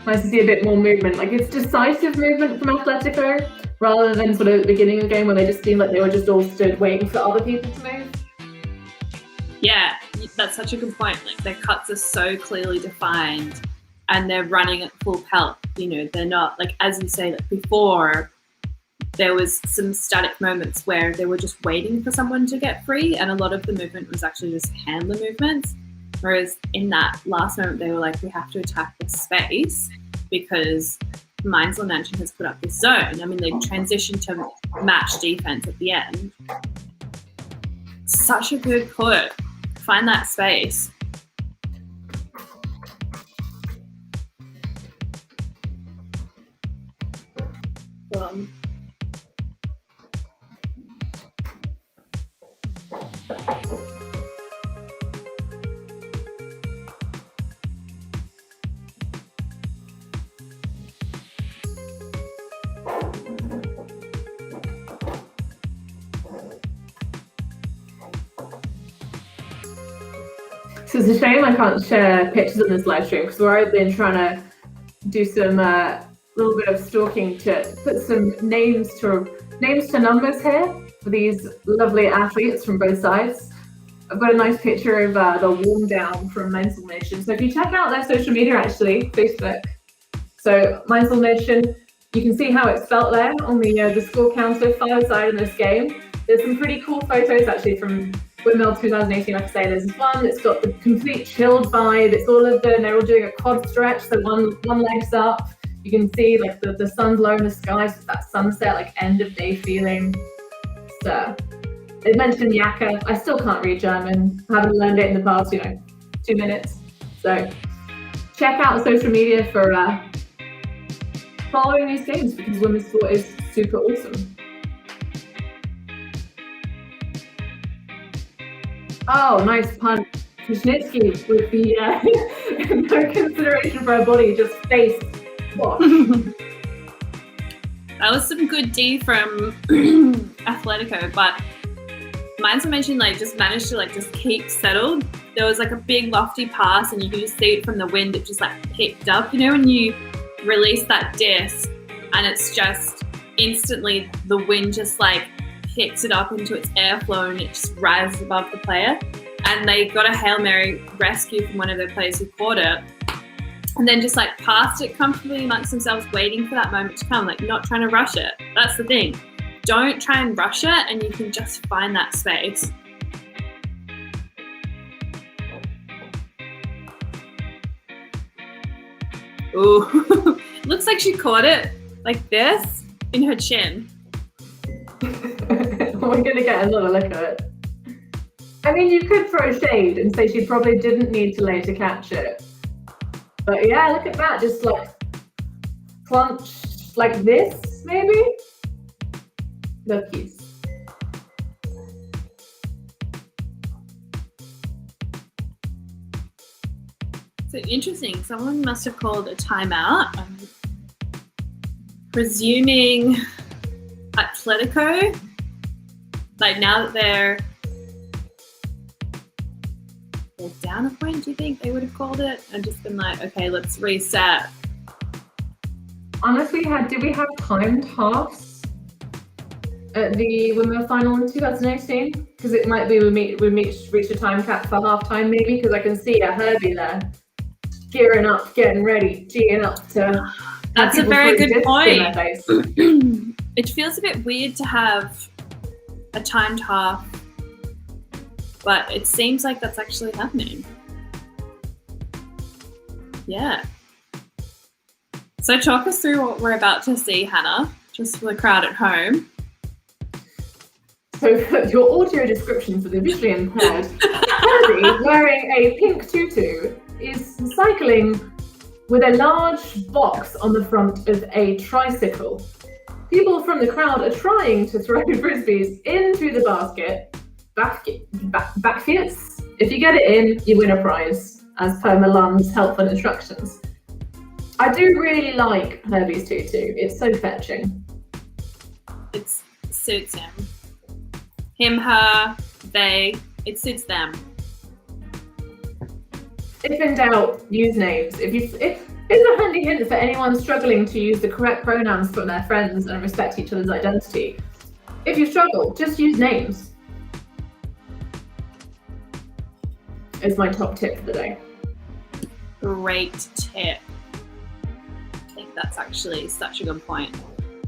Nice to see a bit more movement. Like it's decisive movement from Atletico rather than sort of the beginning of the game where they just seemed like they were just all stood waiting for other people to move. Yeah, that's such a good point. Like their cuts are so clearly defined and they're running at full pelt. They're not like, as you say, like before there was some static moments where they were just waiting for someone to get free, and a lot of the movement was actually just handler movements. Whereas in that last moment, they were like, we have to attack this space because Mainzelmädchen has put up this zone. I mean, they transitioned to match defense at the end. Such a good put. Find that space. So it's a shame I can't share pictures of this live stream because we've been trying to do some little bit of stalking to put some names to numbers here for these lovely athletes from both sides. I've got a nice picture of the warm down from Mainzelmädchen. So if you check out their social media, actually, Facebook. So Mainzelmädchen, you can see how it's spelt there on the score counter, 5-side in this game. There's some pretty cool photos actually from Windmill 2018. Like I say, there's one that's got the complete chilled vibe. It's all of them. They're all doing a quad stretch, so one leg's up. You can see like the sun's low in the sky, so it's that sunset, like end of day feeling. So it mentioned Jacke. I still can't read German. I haven't learned it in the past, 2 minutes. So check out social media for following these games, because women's sport is super awesome. Oh, nice pun. Kuznetsky with the no consideration for her body, just face wash. That was some good D from Atletico, but Mainzelmädchen just managed to just keep settled. There was a big lofty pass, and you could just see it from the wind. It just picked up. When you release that disc, and it's just instantly the wind just picks it up into its airflow, and it just rises above the player. And they got a Hail Mary rescue from one of their players who caught it, and then just passed it comfortably amongst themselves, waiting for that moment to come, not trying to rush it. That's the thing. Don't try and rush it, and you can just find that space. Ooh, looks like she caught it like this in her chin. We're gonna get another look at it. I mean, you could throw shade and say she probably didn't need to lay to catch it. But yeah, look at that, just plunched like this, maybe? Lookies. So interesting, someone must have called a timeout. I'm presuming Atletico, now that they're down a point, do you think they would have called it and just been okay, let's reset? Honestly, did we have timed halves at the Windmill final in 2018? Because it might be we reached a time cap for half time, maybe, because I can see Herbie there gearing up, getting ready, geeing up to. That's a very good point. It feels a bit weird to have a timed half, but it seems like that's actually happening. Yeah. So talk us through what we're about to see, Hannah, just for the crowd at home. So your audio description for the visually impaired, Hilary, wearing a pink tutu, is cycling with a large box on the front of a tricycle. People from the crowd are trying to throw frisbees into the basket. Baskets. If you get it in, you win a prize, as per Milan's helpful instructions. I do really like Herbie's tutu. It's so fetching. It suits him. Him, her, they. It suits them. If in doubt, use names. If it's a handy hint for anyone struggling to use the correct pronouns for their friends and respect each other's identity. If you struggle, just use names. Is my top tip for the day. Great tip. I think that's actually such a good point.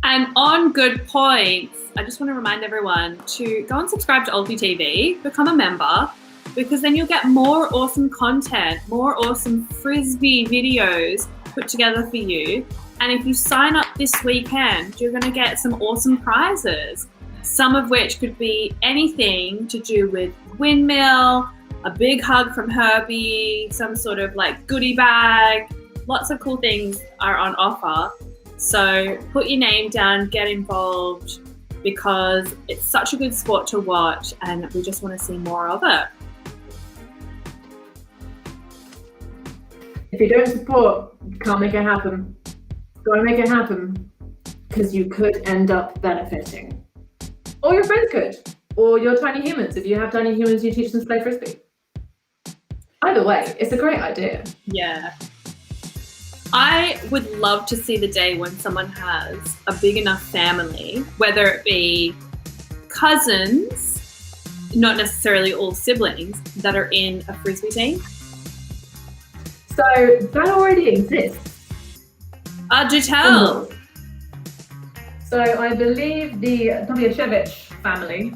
And on good points, I just want to remind everyone to go and subscribe to ULTI.TV, become a member, because then you'll get more awesome content, more awesome frisbee videos put together for you. And if you sign up this weekend, you're going to get some awesome prizes, some of which could be anything to do with Windmill, a big hug from Herbie, some sort of goodie bag. Lots of cool things are on offer. So put your name down, get involved, because it's such a good sport to watch and we just want to see more of it. If you don't support, you can't make it happen. Gotta make it happen, because you could end up benefiting. Or your friends could. Or your tiny humans, if you have tiny humans, you teach them to play frisbee. Either way, it's a great idea. Yeah. I would love to see the day when someone has a big enough family, whether it be cousins, not necessarily all siblings, that are in a frisbee team. So that already exists. Do tell. So I believe the Tobiashevich family,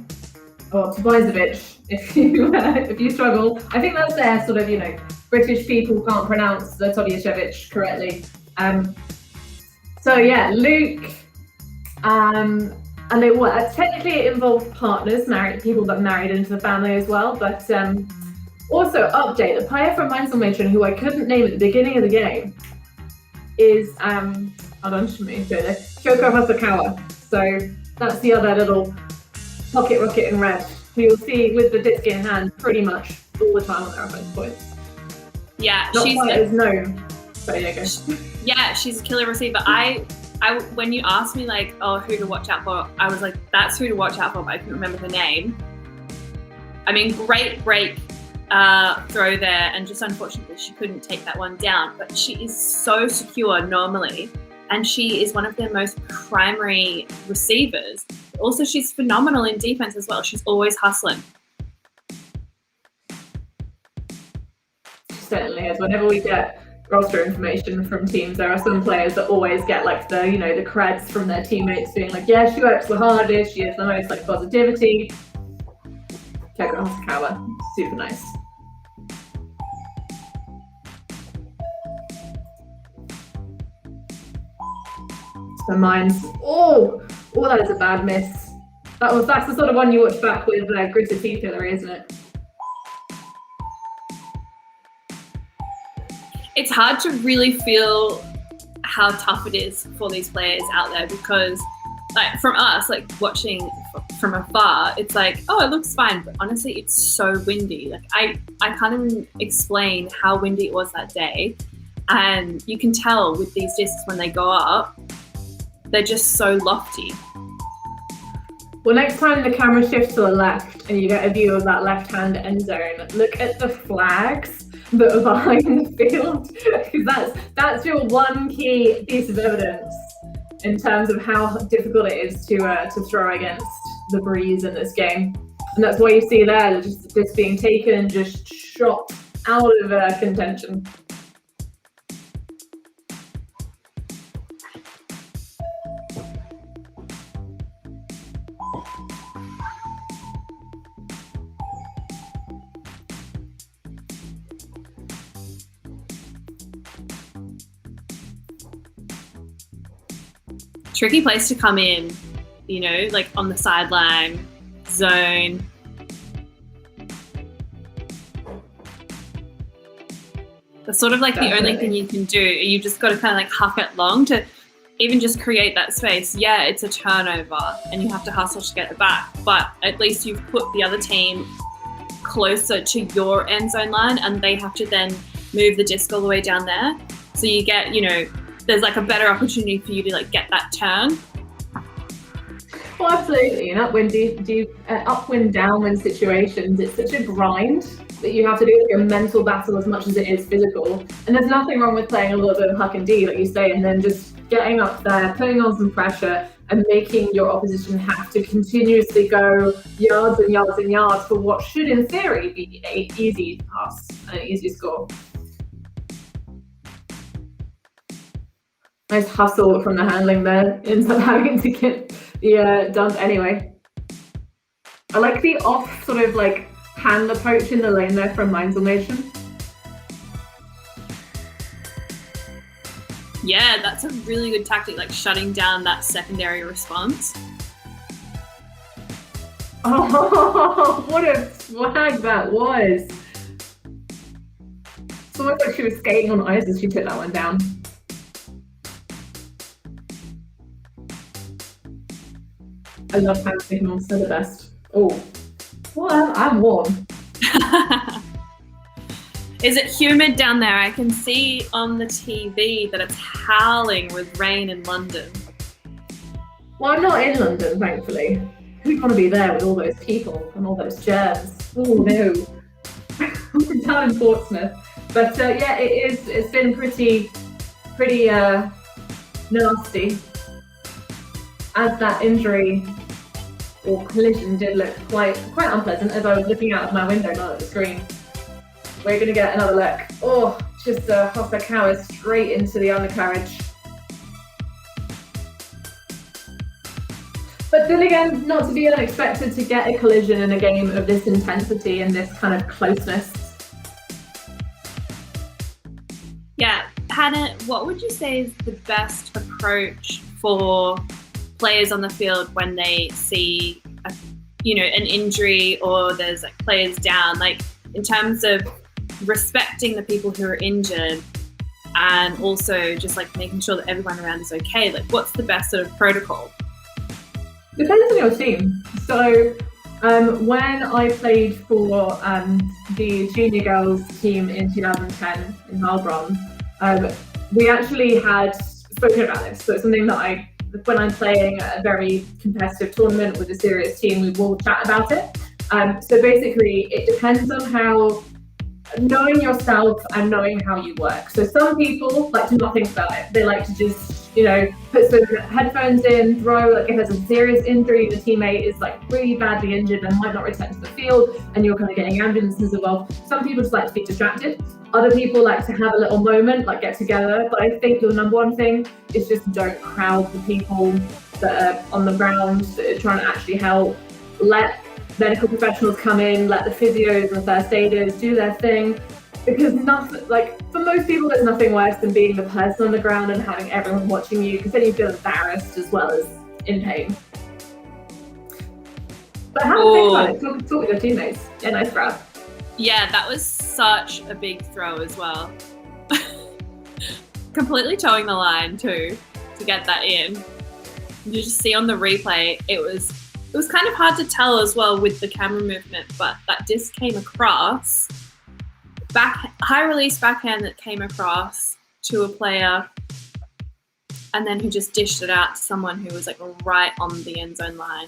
or Tobiasevich, if you struggle, I think that's their sort of, you know, British people can't pronounce the Tobiashevich correctly. So yeah, Luke, and they were technically it involved partners, married people that married into the family as well. But also update: the player from Mainzelmädchen, who I couldn't name at the beginning of the game, is hold on, just me go there. Kyoko Hasakawa. So that's the other little pocket rocket in red, who you'll see with the disc in hand pretty much all the time on their offense points. Yeah, not quite as known. So there you go. Yeah, she's a killer receiver. I when you asked me like, oh, who to watch out for, I was like, that's who to watch out for, but I couldn't remember her name. I mean, great break throw there, and just unfortunately she couldn't take that one down. But she is so secure normally, and she is one of their most primary receivers. Also, she's phenomenal in defense as well. She's always hustling. Certainly is. Whenever we get roster information from teams, there are some players that always get like the, you know, the creds from their teammates being like, yeah, she works the hardest, she has the most like positivity. Kyoko Hasakawa, super nice. So mine's that is a bad miss. That's the sort of one you watch back with gritted teeth, Hilary, isn't it? It's hard to really feel how tough it is for these players out there, because like from us, like watching from afar, it's like, oh, it looks fine, but honestly it's so windy. Like I can't even explain how windy it was that day, and you can tell with these discs when they go up, they're just so lofty. Well, next time the camera shifts to the left and you get a view of that left-hand end zone, look at the flags that are behind the field, because that's your one key piece of evidence in terms of how difficult it is to throw against the breeze in this game. And that's why you see there just this being taken, just shot out of contention. Tricky place to come in, you know, like on the sideline, zone. That's sort of like the only thing you can do. You just got to kind of like huck it long to even just create that space. Yeah, it's a turnover and you have to hustle to get it back, but at least you've put the other team closer to your end zone line, and they have to then move the disc all the way down there. So you get, you know, there's like a better opportunity for you to like get that turn. Well, absolutely. In upwind, downwind situations, it's such a grind that you have to do like a mental battle as much as it is physical. And there's nothing wrong with playing a little bit of huck and D, like you say, and then just getting up there, putting on some pressure, and making your opposition have to continuously go yards and yards and yards for what should, in theory, be an easy pass and an easy score. Nice hustle from the handling there, instead of having to get the dump anyway. I like the off sort of like hand approach in the lane there from Mainzelmädchen. Yeah, that's a really good tactic, like shutting down that secondary response. Oh, what a swag that was. It's almost like she was skating on ice as she took that one down. I love hand signals, they're the best. Oh, well, I'm warm. Is it humid down there? I can see on the TV that it's howling with rain in London. Well, I'm not in London, thankfully. Who'd want to be there with all those people and all those germs? Oh no. I'm down in Portsmouth. But yeah, it's been pretty pretty nasty, as that injury or collision did look quite unpleasant as I was looking out of my window, not at the screen. We're going to get another look. Oh, just off the cow straight into the undercarriage. But then again, not to be unexpected to get a collision in a game of this intensity and this kind of closeness. Yeah, Hannah, what would you say is the best approach for players on the field when they see, an injury or there's like players down, like in terms of respecting the people who are injured and also just like making sure that everyone around is okay? Like, what's the best sort of protocol? Depends on your team. So when I played for the junior girls team in 2010 in Heilbronn, we actually had spoken about this. So it's something that when I'm playing a very competitive tournament with a serious team, we will chat about it. So basically, it depends on how knowing yourself and knowing how you work. So some people like to not think about it. They like to just, put some headphones in, throw, like if there's a serious injury, the teammate is like really badly injured and might not return to the field and you're kind of getting ambulances involved. Some people just like to be distracted. Other people like to have a little moment, like get together. But I think the number one thing is just don't crowd the people that are on the ground that are trying to actually help. Let medical professionals come in, let the physios and first aiders do their thing, because nothing, like for most people, there's nothing worse than being the person on the ground and having everyone watching you, because then you feel embarrassed as well as in pain. But have a think about it. Talk with your teammates. Yeah, nice grab. Yeah, that was such a big throw as well. Completely towing the line too to get that in. You just see on the replay, it was kind of hard to tell as well with the camera movement, but that disc came across, high release backhand that came across to a player, and then who just dished it out to someone who was like right on the end zone line.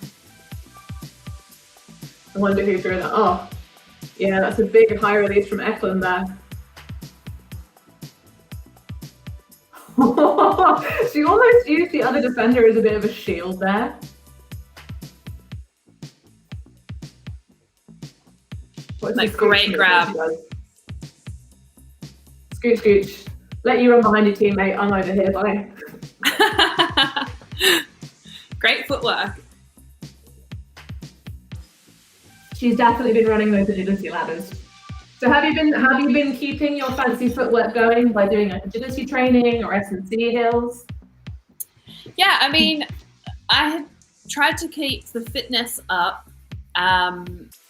I wonder who threw that. Oh, yeah, that's a big high release from Eklund there. She almost used the other defender as a bit of a shield there. Like, great grab. Scooch, scooch. Let you run behind your teammate. I'm over here, bye. Great footwork. She's definitely been running those agility ladders. So have you been keeping your fancy footwork going by doing like agility training or S&C hills? Yeah, I mean, I had tried to keep the fitness up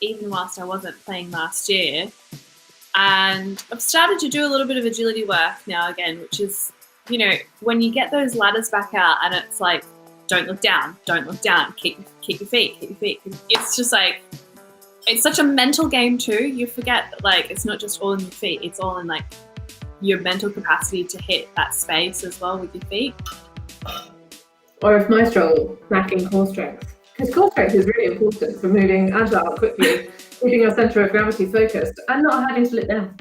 even whilst I wasn't playing last year. And I've started to do a little bit of agility work now again, which is, when you get those ladders back out and it's like, don't look down, keep your feet. It's just like, it's such a mental game too. You forget that like, it's not just all in your feet, it's all in like your mental capacity to hit that space as well with your feet. Or if Maestro lacking core strength. Because core strength is really important for moving agile quickly, keeping your centre of gravity focused, and not having to look down.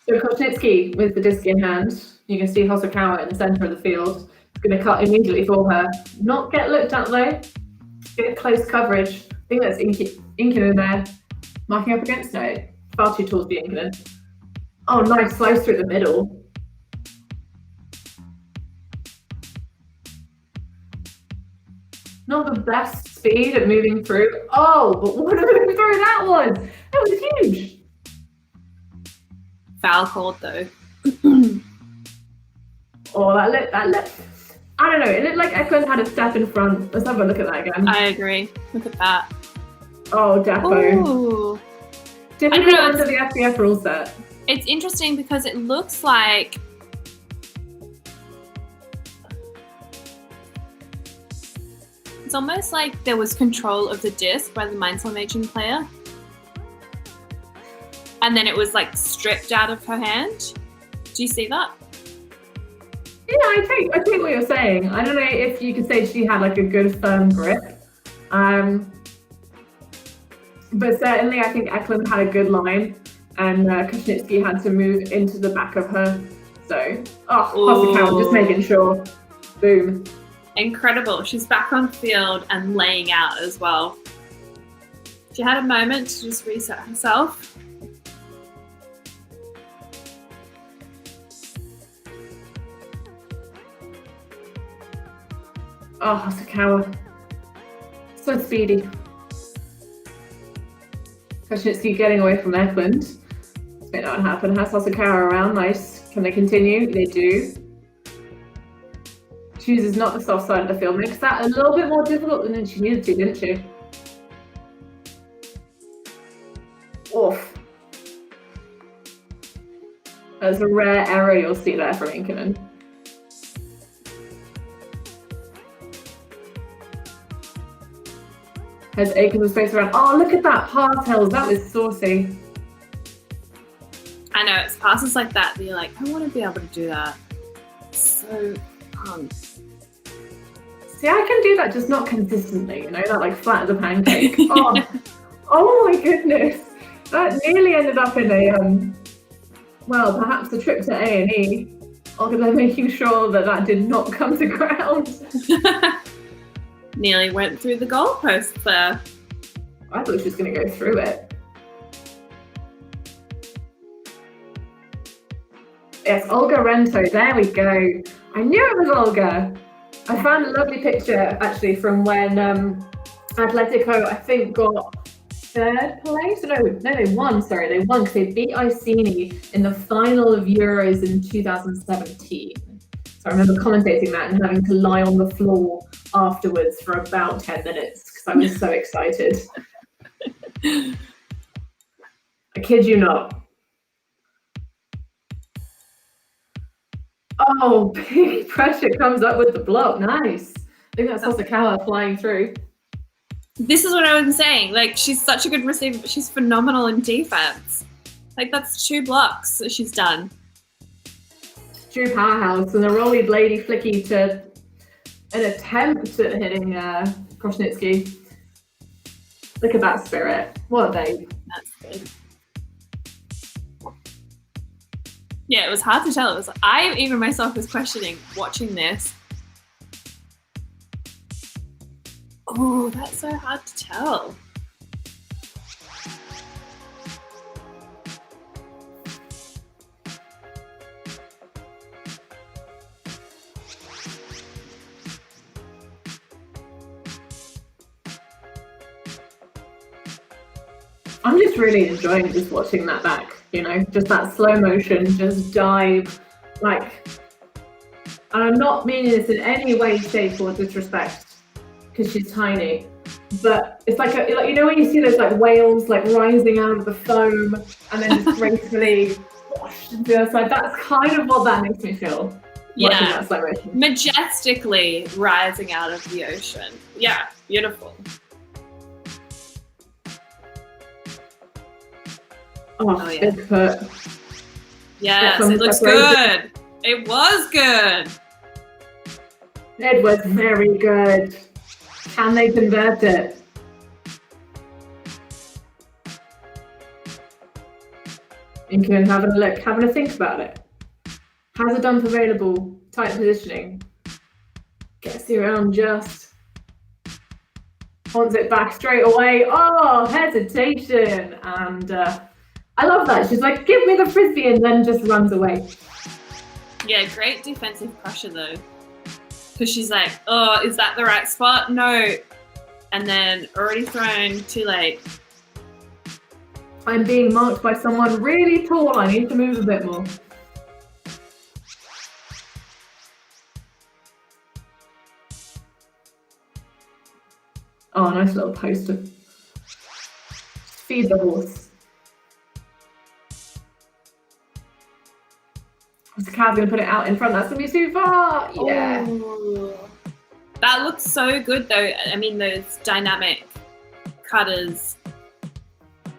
So Kosnitsky with the disc in hand, you can see Hosokawa in the centre of the field. It's going to cut immediately for her. Not get looked at though. Get close coverage. I think that's Inkinen there, marking up against it. Far too tall to be Inkinen. Oh, nice slice through the middle. Not the best speed at moving through. Oh, but what a move through that was! That was huge. Foul called though. Oh, that looked. I don't know. It looked like Eklund had a step in front. Let's have a look at that again. I agree. Look at that. Oh, defo. Ooh. Typically under the FBF rule set. It's interesting because it looks like it's almost like there was control of the disc by the Mainzelmädchen player. And then it was like stripped out of her hand. Do you see that? Yeah, I take what you're saying. I don't know if you could say she had like a good firm grip. But certainly I think Eklund had a good line. and Kushnitsky had to move into the back of her. So, Hosokawa just making sure. Boom. Incredible. She's back on field and laying out as well. She had a moment to just reset herself. Oh, Hosokawa. So speedy. Kushnitsky getting away from Eklund. Let's make that one happen. Has Hosokawa around. Nice. Can they continue? They do. Chooses not the soft side of the field. Makes that a little bit more difficult than she needed to, didn't she? Oof. That's a rare error you'll see there from Inkinen. Has acres of space around. Oh, look at that pass, Hells. That was saucy. I know, it's passes like that that you're like, I want to be able to do that. It's so fun. See, I can do that, just not consistently, you know, that like flat as a pancake. Oh my goodness. That nearly ended up in a, well, perhaps a trip to A&E. Although they're making sure that that did not come to ground. Nearly went through the goalpost there. I thought she was going to go through it. Yes, Olga Rento, there we go. I knew it was Olga. I found a lovely picture actually from when Atletico, I think, got third place. No, they won, sorry. They won because they beat Iceni in the final of Euros in 2017. So I remember commentating that and having to lie on the floor afterwards for about 10 minutes because I was so excited. I kid you not. Oh, big pressure comes up with the block. Nice. I think that's Hosokawa flying through. This is what I was saying. Like, she's such a good receiver, but she's phenomenal in defense. Like, that's 2 blocks that she's done. True powerhouse and a rolly bladey flicky to an attempt at hitting Kushnitsky. Look at that spirit. What a babe. That's good. Yeah, it was hard to tell. It was. I even myself was questioning watching this. Oh, that's so hard to tell. I'm just really enjoying just watching that back, you know, just that slow motion, just dive, like, and I'm not meaning this in any way, shape, or disrespect, because she's tiny, but it's like, you know when you see those like whales like rising out of the foam and then just gracefully washed into the other side, that's kind of what that makes me feel. Yeah, that slow motion. Majestically rising out of the ocean. Yeah, beautiful. Oh yeah. Big foot. Yes, it looks good. It was good. It was very good. Can they convert it? Incan having a look, having a think about it. Has a dump available, tight positioning. Gets the around just. Wants it back straight away. Oh, hesitation. And I love that. She's like, give me the frisbee, and then just runs away. Yeah, great defensive pressure though. Because she's like, oh, is that the right spot? No. And then already thrown too late. I'm being marked by someone really tall. I need to move a bit more. Oh, nice little poster. Feed the horse. The cow's gonna put it out in front. That's gonna be too far. Yeah. Ooh. That looks so good though. I mean, those dynamic cutters.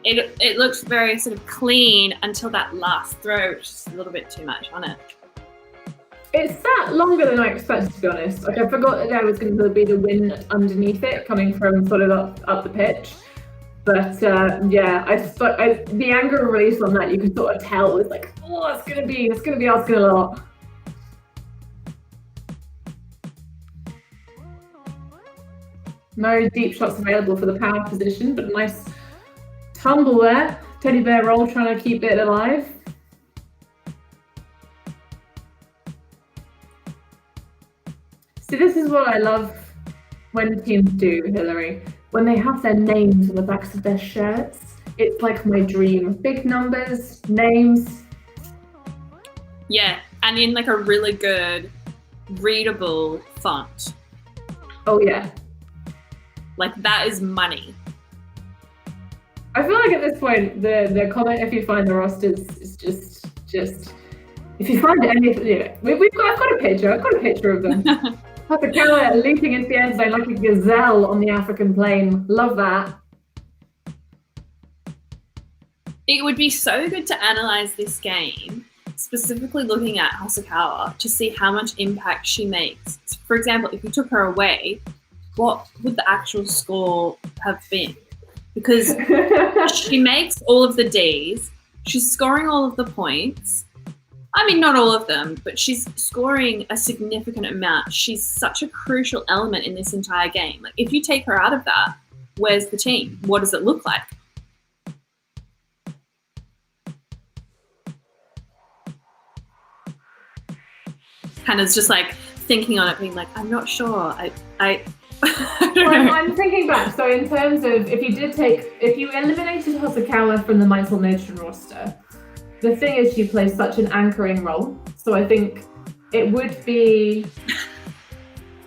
It looks very sort of clean until that last throw, which is a little bit too much on it. It sat longer than I expected, to be honest. Like, I forgot that there was going to be the wind underneath it coming from sort of up the pitch. But yeah, the anger release on that, you could sort of tell it was like, oh, it's gonna be asking a lot. No deep shots available for the power position, but a nice tumble there. Teddy bear roll, trying to keep it alive. See, this is what I love when teams do, Hilary. When they have their names on the backs of their shirts, it's like my dream. Big numbers, names. Yeah, and in like a really good, readable font. Oh yeah. Like that is money. I feel like at this point, the comment, if you find the rosters, is just if you find anything, yeah. I've got a picture of them. Hosokawa leaping into the end zone like a gazelle on the African plain. Love that. It would be so good to analyze this game, specifically looking at Hosokawa, to see how much impact she makes. For example, if you took her away, what would the actual score have been? Because she makes all of the Ds, she's scoring all of the points. I mean, not all of them, but she's scoring a significant amount. She's such a crucial element in this entire game. Like, if you take her out of that, where's the team? What does it look like? Kind of just like thinking on it, being like, I'm not sure. I'm thinking back. So in terms of if you eliminated Hosokawa from the Mainzelmädchen roster, the thing is she plays such an anchoring role. So I think it would be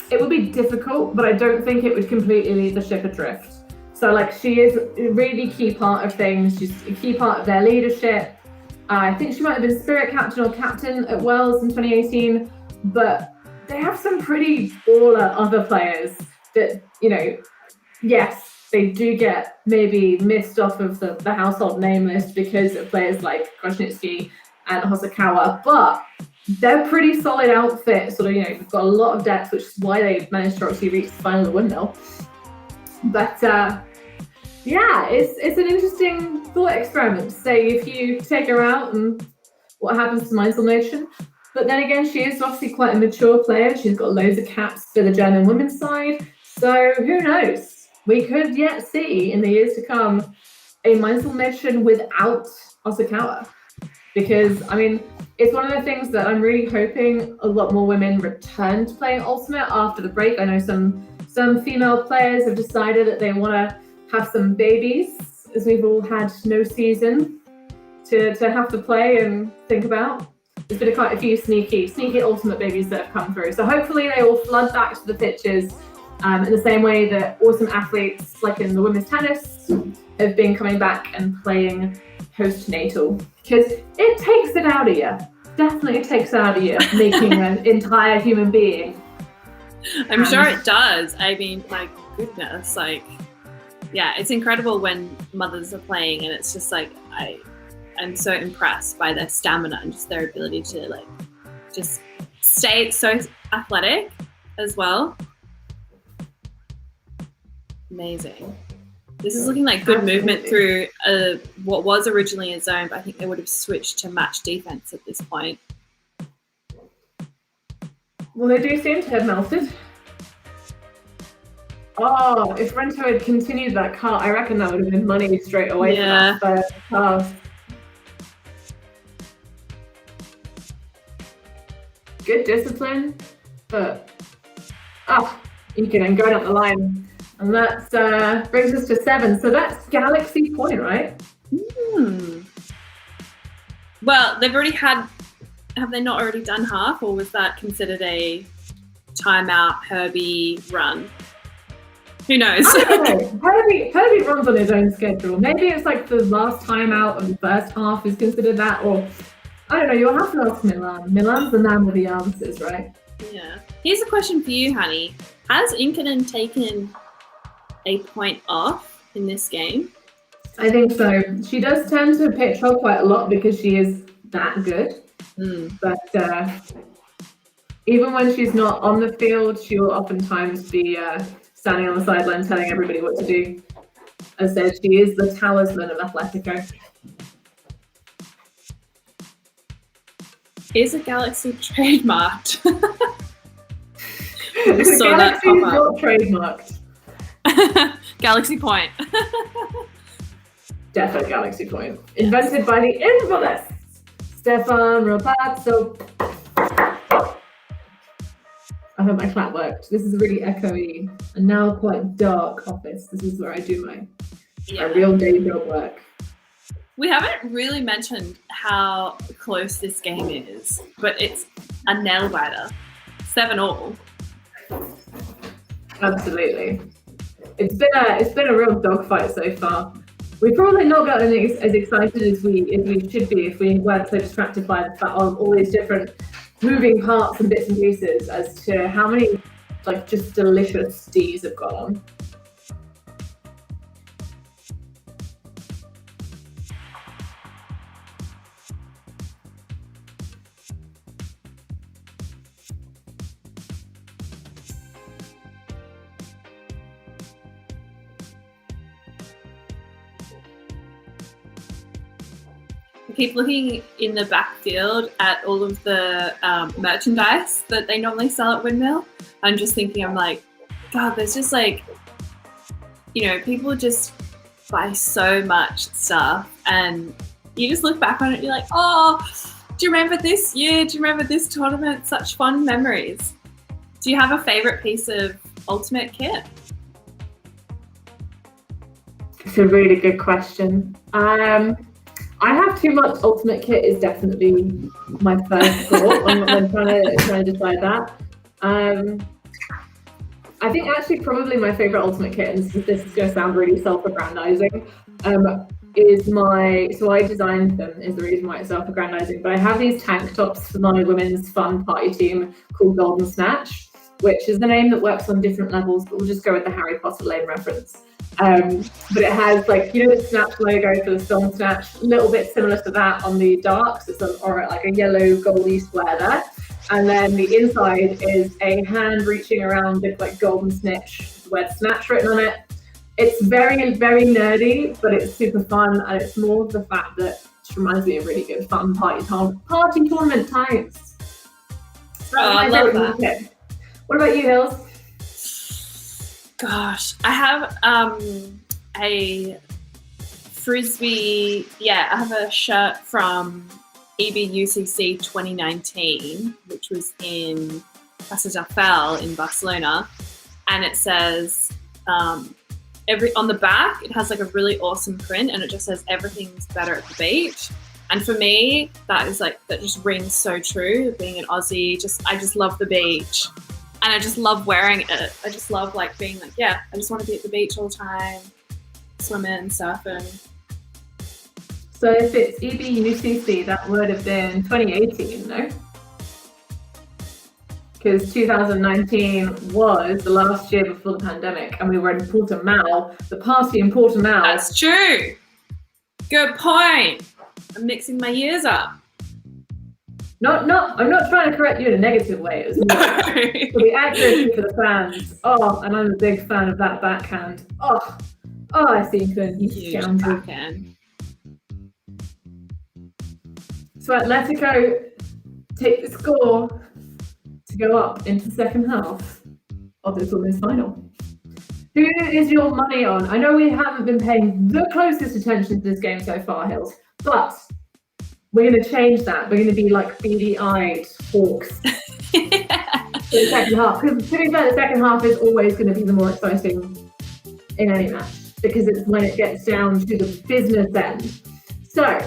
difficult, but I don't think it would completely lead the ship adrift. So like she is a really key part of things. She's a key part of their leadership. I think she might have been spirit captain or captain at Wells in 2018, but they have some pretty baller other players that, you know, yes, they do get maybe missed off of the household name list because of players like Krasnitsky and Hosokawa, but they're pretty solid outfit. Sort of, you know, you've got a lot of depth, which is why they managed to actually reach the final of Windmill. But yeah, it's an interesting thought experiment. Say if you take her out and what happens to Mainzelmädchen. But then again, she is obviously quite a mature player. She's got loads of caps for the German women's side. So who knows? We could yet see in the years to come a Mainzelmädchen without Hosokawa. Because, I mean, it's one of the things that I'm really hoping a lot more women return to playing Ultimate after the break. I know some female players have decided that they want to have some babies, as we've all had no season to have to play and think about. There's been quite a few sneaky Ultimate babies that have come through. So hopefully they will flood back to the pitches in the same way that awesome athletes, like in the women's tennis, have been coming back and playing postnatal. Because it takes it out of you. Definitely takes it out of you, making an entire human being. I'm sure it does. I mean, my goodness, like, yeah, it's incredible when mothers are playing, and it's just like, I'm so impressed by their stamina and just their ability to like just stay so athletic as well. Amazing. This is looking like good movement through what was originally a zone, but I think they would have switched to match defense at this point. Well, they do seem to have melted. Oh, if Rento had continued that cut, I reckon that would have been money straight away for that first pass. Good discipline, but Ikenin going up the line. And that brings us to 7. So that's Galaxy point, right? Well, they've already had, have they not already done half, or was that considered a timeout Herbie run? Who knows? I don't know. Herbie runs on his own schedule. Maybe it's like the last timeout of the first half is considered that, or I don't know, you'll have to ask Milan. Milan's the man with the answers, right? Yeah. Here's a question for you, Honey. Has Ikenin taken a point off in this game? I think so. She does tend to pitch her quite a lot because she is that good. But even when she's not on the field, she will oftentimes be standing on the sideline telling everybody what to do. As said, she is the talisman of Atletico. Is a galaxy trademarked? The galaxy is not trademarked. Galaxy Point. Defo Galaxy Point. Invented by the infamous Stefan Rapazzo. I hope my clap worked. This is a really echoey and now quite dark office. This is where I do my real day job work. We haven't really mentioned how close this game is, but it's a nail biter. 7-all. Absolutely. It's been a real dogfight so far. We've probably not gotten as excited as we should be if we weren't so distracted by the fact of all these different moving parts and bits and pieces as to how many like just delicious stees have gone on. I keep looking in the backfield at all of the merchandise that they normally sell at Windmill. I'm just thinking, I'm like, God, there's just like, you know, people just buy so much stuff and you just look back on it and you're like, oh, do you remember this year? Do you remember this tournament? Such fun memories. Do you have a favorite piece of Ultimate kit? It's a really good question. I have too much Ultimate kit is definitely my first thought when I'm trying to decide that. I think actually probably my favorite Ultimate kit, and this is going to sound really self-aggrandizing, so I designed them is the reason why it's self-aggrandizing, but I have these tank tops for my women's fun party team called Golden Snatch, which is the name that works on different levels, but we'll just go with the Harry Potter lane reference. But it has like, you know, the Snatch logo for the Storm Snatch, a little bit similar to that on the darks. It's like a yellow goldy square there. And then the inside is a hand reaching around with like golden snitch, the word Snatch written on it. It's very, very nerdy, but it's super fun. And it's more of the fact that it just reminds me of really good fun party tournament times. So I love that. What about you, Hills? Gosh, I have a Frisbee, I have a shirt from EBUCC 2019, which was in Casa de Fel in Barcelona, and it says, on the back, it has like a really awesome print and it just says everything's better at the beach. And for me, that just rings so true, being an Aussie, I just love the beach. And I just love wearing it. I just love like being like, I just want to be at the beach all the time, swimming, surfing. So if it's EBUCC, that would have been 2018, no? Because 2019 was the last year before the pandemic and we were in Portimao, the party in Portimao. That's true. Good point. I'm mixing my years up. I'm not trying to correct you in a negative way. It was for the accuracy for the fans. Oh, and I'm a big fan of that backhand. Oh, I see you backhand. So Atletico take the score to go up into the second half of this women's final. Who is your money on? I know we haven't been paying the closest attention to this game so far, Hills, but we're going to change that. We're going to be like beady-eyed hawks for the second half. Because to be fair, the second half is always going to be the more exciting in any match because it's when it gets down to the business end. So,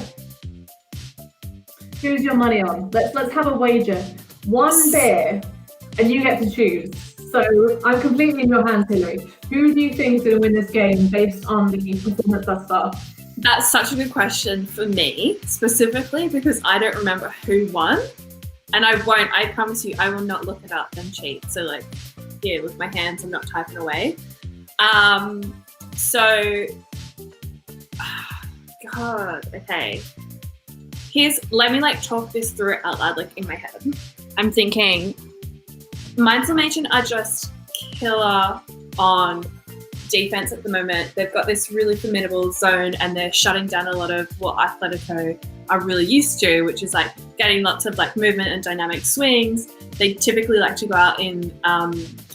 who's your money on? Let's have a wager. One beer, and you get to choose. So I'm completely in your hands, Hilary. Who do you think is going to win this game based on the performance thus far? That's such a good question for me, specifically, because I don't remember who won. And I promise you, I will not look it up and cheat. So like, here, with my hands, I'm not typing away. God, okay. Let me like talk this through out loud, like in my head. I'm thinking, Mainzelmädchen are just killer on defense at the moment. They've got this really formidable zone, and they're shutting down a lot of what Atletico are really used to, which is like getting lots of like movement and dynamic swings. They typically like to go out in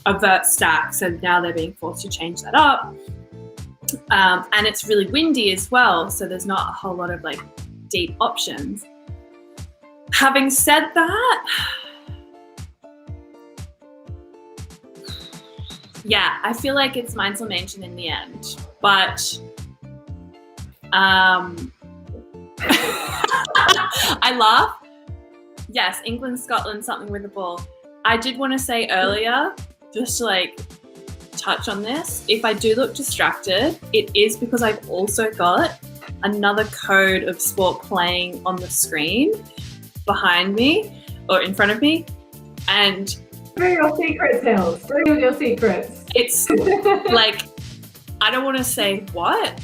overt stacks, and now they're being forced to change that up. And it's really windy as well, so there's not a whole lot of like deep options. Having said that, yeah, I feel like it's Mainzelmädchen in the end, but I laugh. Yes, England, Scotland, something with the ball. I did want to say earlier, just to like touch on this, if I do look distracted, it is because I've also got another code of sport playing on the screen behind me or in front of me, and Bring your secrets, Hills. Bring your secrets. it's like, I don't want to say what.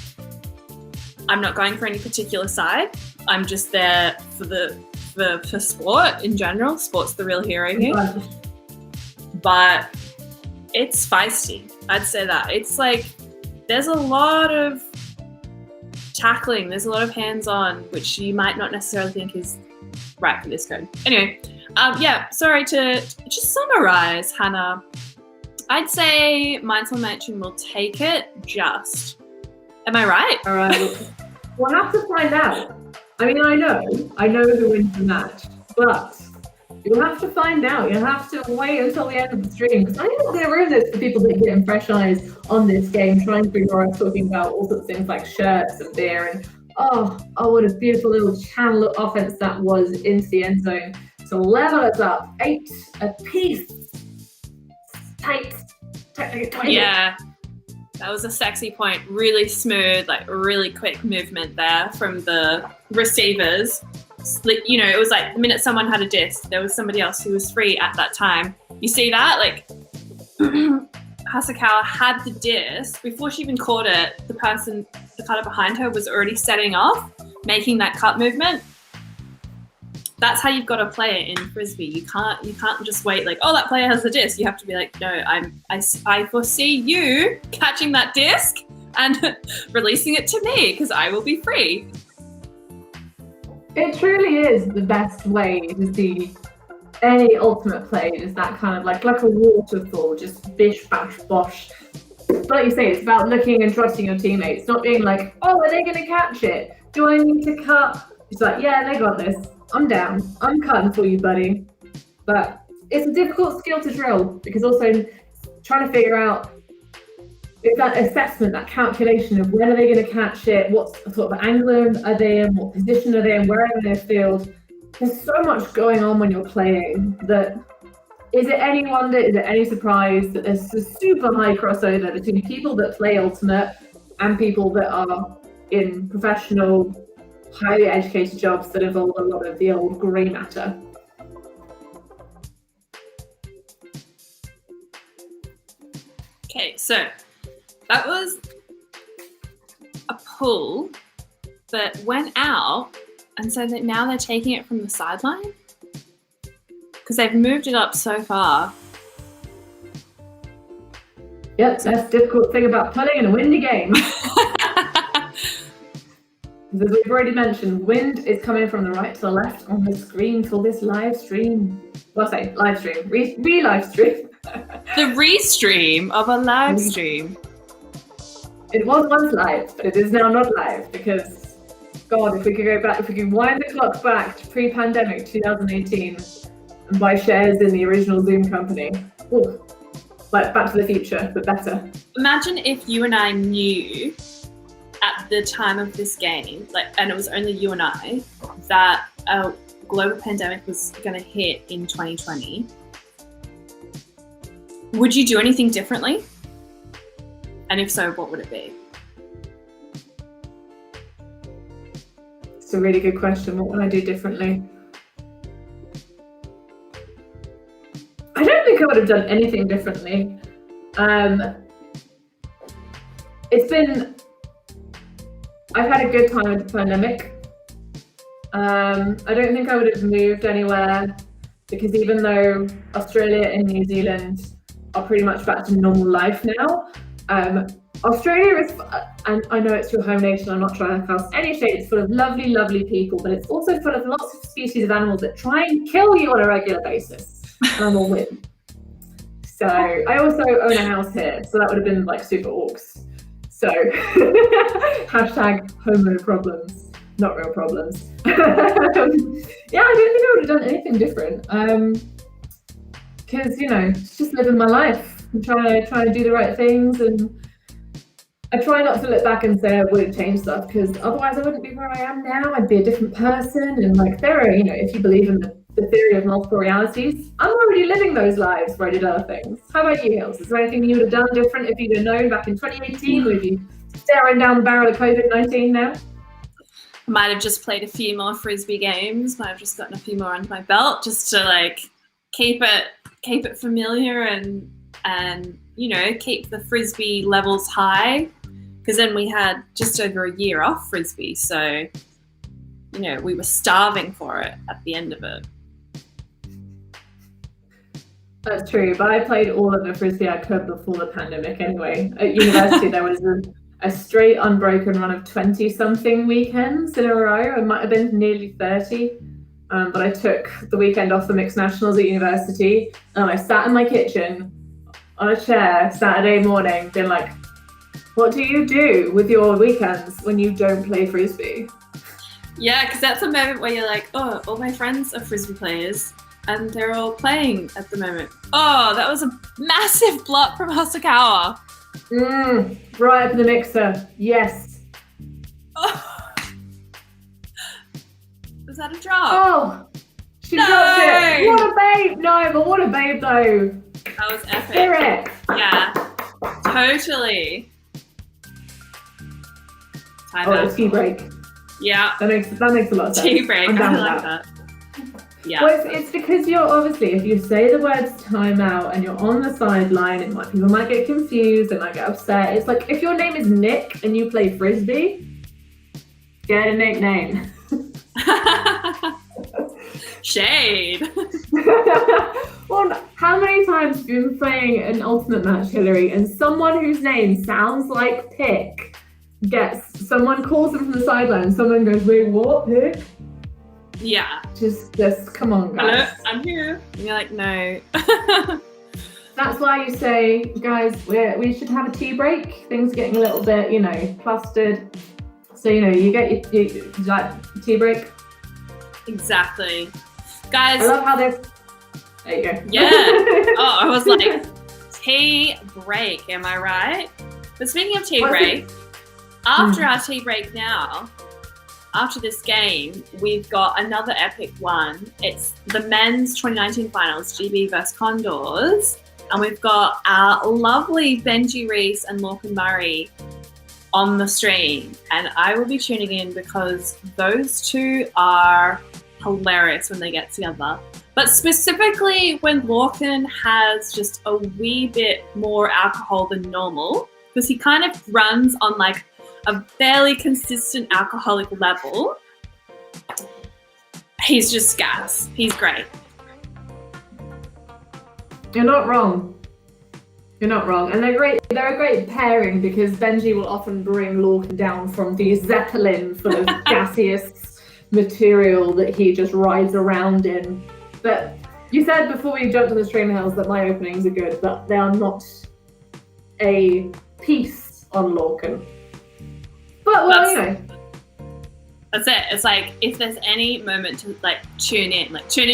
I'm not going for any particular side. I'm just there for sport in general. Sport's the real hero here. But it's feisty. I'd say that. It's like there's a lot of tackling. There's a lot of hands-on, which you might not necessarily think is right for this code. Anyway, yeah, sorry to just summarize, Hannah. I'd say Mainzelmädchen will take it just. Am I right? All right. We'll have to find out. I mean, I know who wins the match, but you'll have to find out. You'll have to wait until the end of the stream, because I'm not going to ruin this for people that get fresh eyes on this game, trying to figure out talking about all sorts of things like shirts and beer and oh, what a beautiful little channel offense that was into the end zone to level us up 8 apiece. Tight. Yeah. That was a sexy point. Really smooth, like really quick movement there from the receivers. You know, it was like the minute someone had a disc, there was somebody else who was free at that time. You see that? Like, Hasakawa had the disc. Before she even caught it, the cutter behind her was already setting off, making that cut movement. That's how you've got to play it in Frisbee. You can't just wait like, oh, that player has the disc. You have to be like, no, I foresee you catching that disc and releasing it to me because I will be free. It truly is the best way to see any ultimate play, is that kind of like a waterfall, just bish, bash, bosh. But like you say, it's about looking and trusting your teammates, not being like, oh, are they going to catch it? Do I need to cut? It's like, yeah, they got this. I'm down. I'm cutting for you, buddy. But it's a difficult skill to drill, because also trying to figure out if that assessment, that calculation of when are they going to catch it, what sort of angle are they in, what position are they in, where are they in the field. There's so much going on when you're playing that is it any wonder, is it any surprise that there's a super high crossover between people that play Ultimate and people that are in professional, highly educated jobs that involve a lot of the old grey matter. Okay, so that was a pull that went out, and so that now they're taking it from the sideline because they've moved it up so far. Yep, that's the difficult thing about putting in a windy game. As we've already mentioned, wind is coming from the right to the left on the screen for this live stream. Well, I say live stream, re-live stream. The restream of a live stream. It was once live, but it is now not live because, God, if we could go back, if we could wind the clock back to pre-pandemic 2018 and buy shares in the original Zoom company. Ooh, like Back to the Future, but better. Imagine if you and I knew at the time of this game, like, and it was only you and I, that a global pandemic was going to hit in 2020. Would you do anything differently? And if so, what would it be? It's a really good question. What would I do differently? I don't think I would have done anything differently. I've had a good time with the pandemic. I don't think I would have moved anywhere, because even though Australia and New Zealand are pretty much back to normal life now, Australia is, and I know it's your home nation, I'm not trying to cast any shade, it's full of lovely, lovely people, but it's also full of lots of species of animals that try and kill you on a regular basis. And I'm all in. So I also own a house here, so that would have been like super orcs. So hashtag homo problems, not real problems. Yeah, I don't think I would have done anything different. Because, you know, just living my life and trying to do the right things, and I try not to look back and say I would have changed stuff, because otherwise I wouldn't be where I am now. I'd be a different person. And like, there are, you know, if you believe in the theory of multiple realities, I'm already living those lives where I did other things. How about you, Hills? Is there anything you would have done different if you'd have known back in 2018? Would you be staring down the barrel of COVID-19 now? I might have just played a few more Frisbee games, might have just gotten a few more under my belt, just to like keep it familiar and you know, keep the Frisbee levels high, because then we had just over a year off Frisbee, so you know, we were starving for it at the end of it. That's true, but I played all of the Frisbee I could before the pandemic anyway. At university there was a straight unbroken run of 20-something weekends in a row. It might have been nearly 30. But I took the weekend off the mixed nationals at university, and I sat in my kitchen on a chair Saturday morning being like, what do you do with your weekends when you don't play Frisbee? Yeah, because that's a moment where you're like, oh, all my friends are Frisbee players and they're all playing at the moment. Oh, that was a massive blot from Hosokawa. Right up in the mixer. Yes. Oh. Was that a drop? Oh, she dropped it. What a babe. No, but what a babe though. That was epic. Spirit. Yeah, totally. Oh, tea break. Yeah. That makes a lot of sense. Tea break. I'm down I with like that. Yeah. Well, it's because you're obviously, if you say the words timeout and you're on the sideline, people might get confused, they might get upset. It's like if your name is Nick and you play Frisbee, get a nickname. Shade. Well, how many times have you been playing an ultimate match, Hilary, and someone whose name sounds like Pick someone calls them from the sideline and someone goes, wait, what, Pick? Yeah. Just come on, guys. Hello, I'm here. And you're like, no. That's why you say, guys, we should have a tea break. Things are getting a little bit, you know, clustered. So, you know, you get your tea break. Exactly. Guys. I love how they're... There you go. Yeah. Oh, I was like, tea break, am I right? But speaking of tea break, after our tea break now, after this game, we've got another epic one. It's the men's 2019 finals, GB vs Condors. And we've got our lovely Benji Reese and Lorcan Murray on the stream. And I will be tuning in because those two are hilarious when they get together. But specifically when Lorcan has just a wee bit more alcohol than normal, because he kind of runs on like a fairly consistent alcoholic level. He's just gas. He's great. You're not wrong. You're not wrong. And they're great. They're a great pairing because Benji will often bring Lorcan down from the Zeppelin full of gaseous material that he just rides around in. But you said before we jumped on the stream, Hills, that my openings are good, but they are not a piece on Lorcan. But well, you know. That's it. It's like if there's any moment to like tune in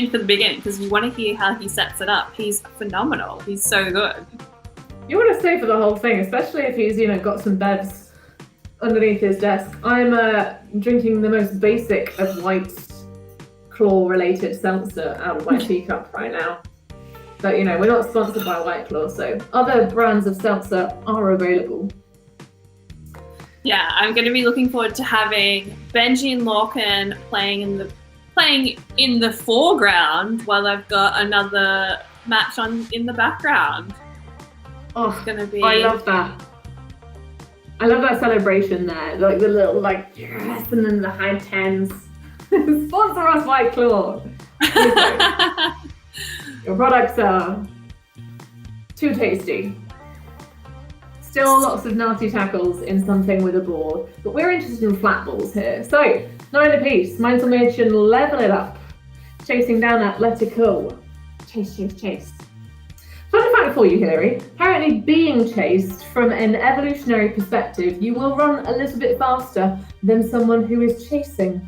for the beginning because you want to hear how he sets it up. He's phenomenal. He's so good. You want to stay for the whole thing, especially if he's, you know, got some bevs underneath his desk. I'm drinking the most basic of White Claw related seltzer out of my teacup right now. But you know, we're not sponsored by White Claw, so other brands of seltzer are available. Yeah, I'm going to be looking forward to having Benji and Lorcan playing in the foreground while I've got another match on in the background. Oh, it's gonna be... I love that. I love that celebration there, like the little like yes, and then the high tens. Sponsor us, White Claw. Your products are too tasty. Still lots of nasty tackles in something with a ball, but we're interested in flat balls here. So, 9 apiece. Mainzelmädchen level it up. Chasing down Atletico. Chase, chase, chase. Fun fact for you, Hilary. Apparently being chased from an evolutionary perspective, you will run a little bit faster than someone who is chasing.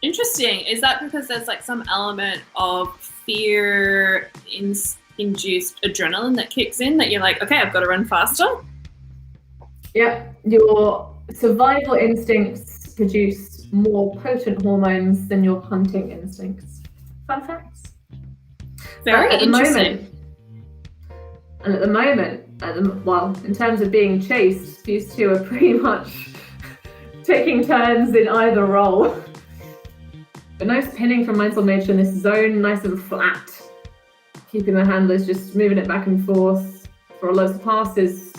Interesting. Is that because there's like some element of fear-induced adrenaline that kicks in that you're like, okay, I've got to run faster? Yeah, your survival instincts produce more potent hormones than your hunting instincts. Fun facts. Very interesting. And at the moment, well, in terms of being chased, these two are pretty much taking turns in either role. But nice pinning from Mainzelmädchen, this zone nice and flat. Keeping the handlers just moving it back and forth for lots of passes.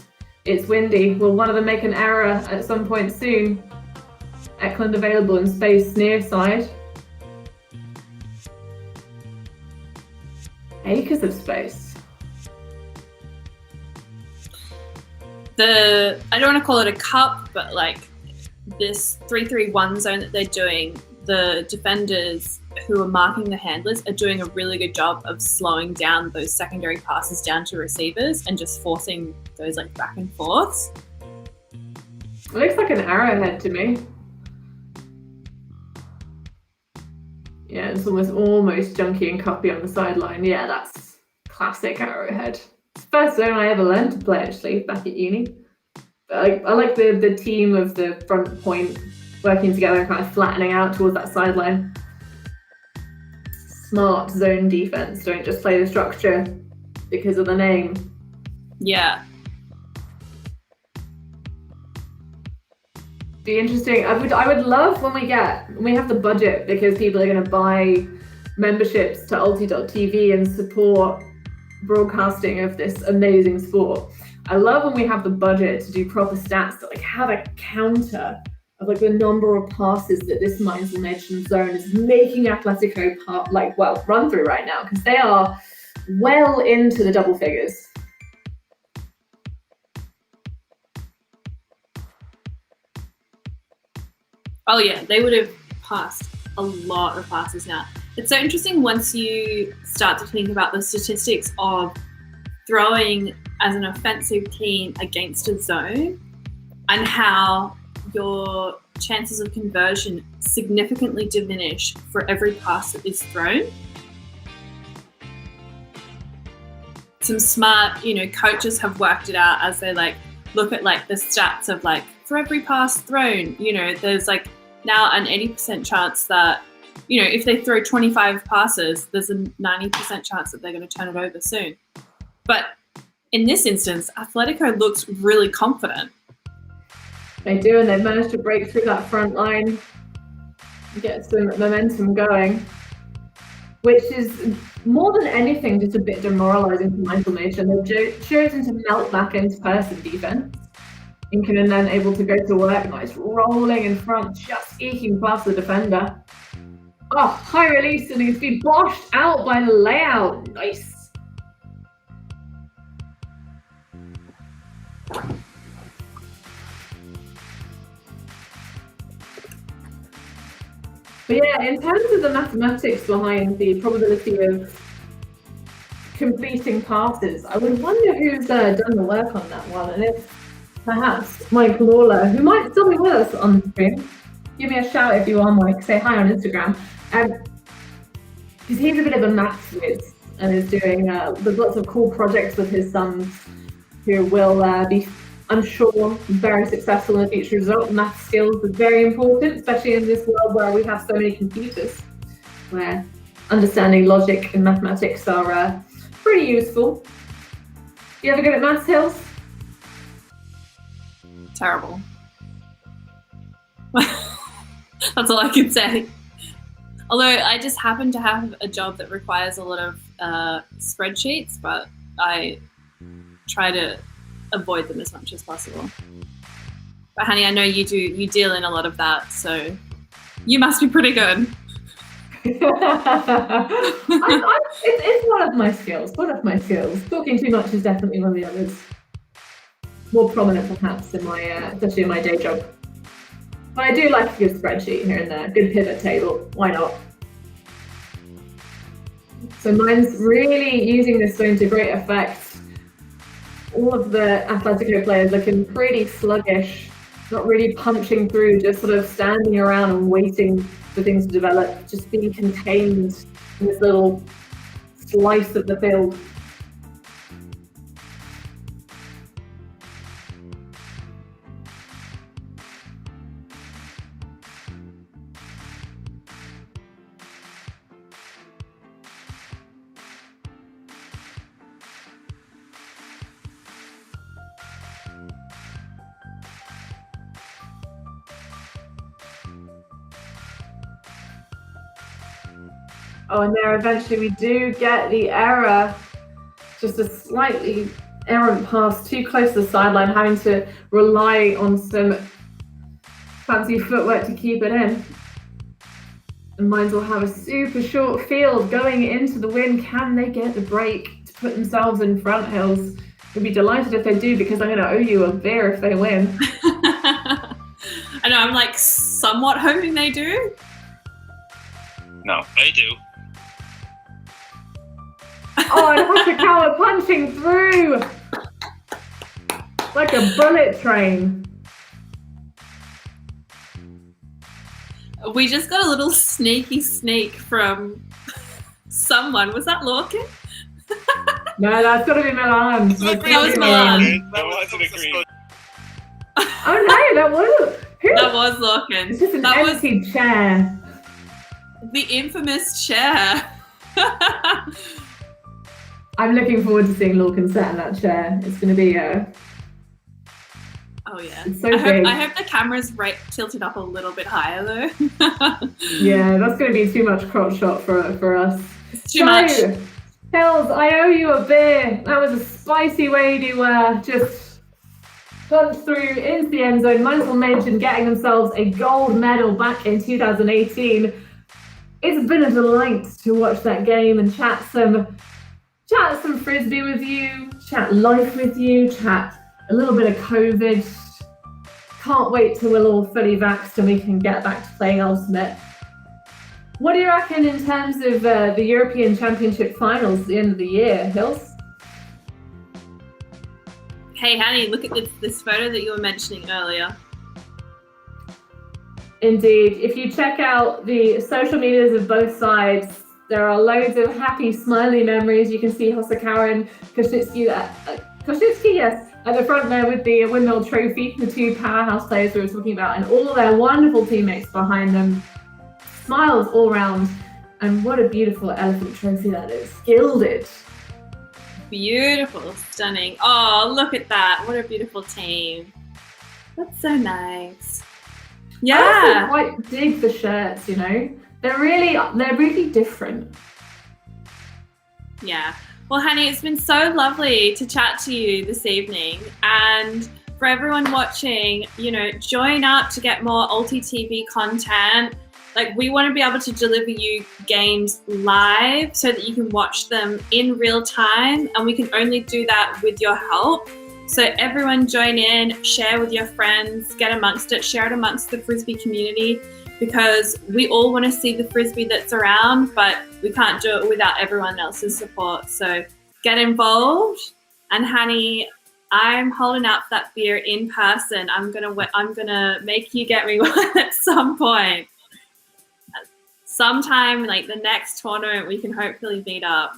It's windy. Will one of them make an error at some point soon? Eklund available in space near side. Acres of space. I don't want to call it a cup, but like this 3-3-1 zone that they're doing, the defenders who are marking the handlers are doing a really good job of slowing down those secondary passes down to receivers and just forcing those like back and forths. It looks like an arrowhead to me. Yeah, it's almost junky and cuppy on the sideline. Yeah, that's classic arrowhead. It's the first zone I ever learned to play actually back at uni. I like the team of the front point working together and kind of flattening out towards that sideline. Smart zone defense. Don't just play the structure because of the name. Yeah. Be interesting. I would love when we have the budget, because people are going to buy memberships to ULTI.TV and support broadcasting of this amazing sport. I love when we have the budget to do proper stats that like have a counter of like the number of passes that this Mainzelmädchen zone is making Atletico run through right now, because they are well into the double figures. Oh yeah, they would have passed a lot of passes now. It's so interesting once you start to think about the statistics of throwing as an offensive team against a zone and how your chances of conversion significantly diminish for every pass that is thrown. Some smart, coaches have worked it out as they look at the stats of for every pass thrown, there's now an 80% chance that, if they throw 25 passes, there's a 90% chance that they're going to turn it over soon. But in this instance, Atletico looks really confident. They do, and they've managed to break through that front line, get some momentum going, which is more than anything just a bit demoralising for Mainzelmädchen. They've chosen to melt back into person defence. Inken then able to go to work, nice rolling in front, just eking past the defender. Oh, high release, and he's been boshed out by the layout. Nice. But yeah, in terms of the mathematics behind the probability of completing passes, I would wonder who's done the work on that one, and if perhaps Mike Lawler, who might still be with us on the stream. Give me a shout if you are, Mike. Say hi on Instagram. Because he's a bit of a maths whiz and is doing there's lots of cool projects with his sons who will be, I'm sure, very successful in the future as well. Math skills are very important, especially in this world where we have so many computers, where understanding logic and mathematics are pretty useful. You ever good at maths, Hills? Terrible. That's all I can say. Although I just happen to have a job that requires a lot of spreadsheets, but I try to avoid them as much as possible. But honey, I know you deal in a lot of that, so you must be pretty good. It's one of my skills. Talking too much is definitely one of the others. More prominent, perhaps, in my especially in my day job. But I do like a good spreadsheet here and there, good pivot table. Why not? So mine's really using this game to great effect. All of the Atletico players looking pretty sluggish, not really punching through, just sort of standing around and waiting for things to develop, just being contained in this little slice of the field. Oh, and there eventually we do get the error, just a slightly errant pass too close to the sideline, having to rely on some fancy footwork to keep it in. And Mainz will have a super short field going into the win. Can they get the break to put themselves in front, Hills? I'd be delighted if they do, because I'm going to owe you a beer if they win. I know, I'm like somewhat hoping they do. No, they do. Oh, and Hosokawa punching through like a bullet train. We just got a little sneaky sneak from someone. Was that Lorcan? No, that's got to be Milan. That was Milan. That wasn't a green. Oh no, that wasn't. Who? That was Lorcan. It's just an That was empty chair. the infamous chair. I'm looking forward to seeing Lorcan sat in that chair. It's going to be Oh yeah. It's so I big. hope the camera's tilted up a little bit higher though. Yeah, that's going to be too much crop shot for us. It's too much. Hills, I owe you a beer. That was a spicy way to just punch through into the end zone. Mainzelmädchen getting themselves a gold medal back in 2018. It's been a delight to watch that game and chat some frisbee with you, chat life with you, chat a little bit of COVID. Can't wait till we're all fully vaxxed and we can get back to playing Ultimate. What do you reckon in terms of the European Championship finals at the end of the year, Hills? Hey, Hanny, look at this photo that you were mentioning earlier. Indeed. If you check out the social medias of both sides, there are loads of happy, smiley memories. You can see Hosokawa and Koshitsky, yes, at the front there with the Windmill trophy, the two powerhouse players we were talking about, and all their wonderful teammates behind them. Smiles all round, and what a beautiful elephant trophy that is. Gilded. Beautiful, stunning. Oh, look at that. What a beautiful team. That's so nice. Yeah. I also quite dig the shirts, you know. They're really different. Yeah. Well, Hanny, it's been so lovely to chat to you this evening. And for everyone watching, you know, join up to get more ULTI.TV content. Like, we want to be able to deliver you games live so that you can watch them in real time. And we can only do that with your help. So everyone join in, share with your friends, get amongst it, share it amongst the Frisbee community, because we all want to see the Frisbee that's around, but we can't do it without everyone else's support. So get involved. And Hanny, I'm holding out for that beer in person. I'm gonna make you get me one at some point. Sometime, like the next tournament, we can hopefully meet up.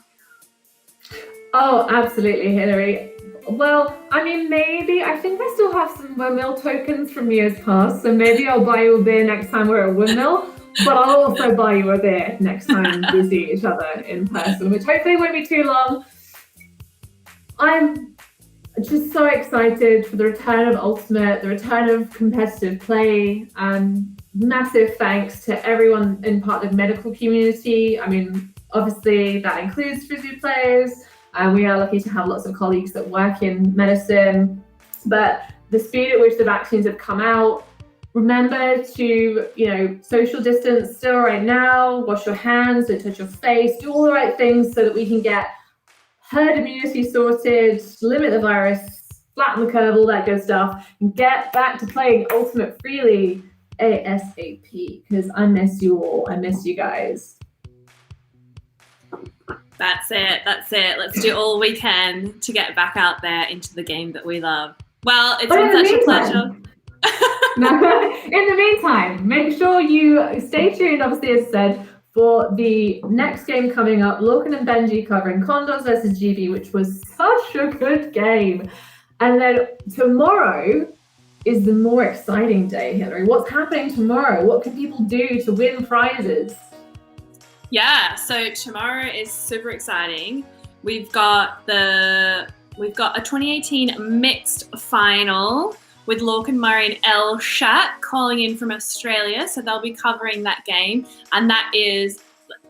Oh, absolutely, Hilary. Well, I mean, maybe, I think I still have some Windmill tokens from years past, so maybe I'll buy you a beer next time we're at Windmill, but I'll also buy you a beer next time we see each other in person, which hopefully won't be too long. I'm just so excited for the return of Ultimate, the return of competitive play, and massive thanks to everyone in part of the medical community. I mean, obviously that includes Frisbee players, and we are lucky to have lots of colleagues that work in medicine, but the speed at which the vaccines have come out Remember to, social distance still right now, wash your hands, don't touch your face, do all the right things so that we can get herd immunity sorted, limit the virus, flatten the curve, all that good stuff, and get back to playing Ultimate freely ASAP, because I miss you all. I miss you guys. That's it. Let's do all we can to get back out there into the game that we love. Well, it's been such a pleasure. In the meantime, make sure you stay tuned, obviously, as said, for the next game coming up, Lorcan and Benji covering Condors versus GB, which was such a good game. And then tomorrow is the more exciting day, Hilary. What's happening tomorrow? What can people do to win prizes? Yeah, so tomorrow is super exciting. We've got a 2018 mixed final with Lorcan Murray and El Shat calling in from Australia. So they'll be covering that game. And that is,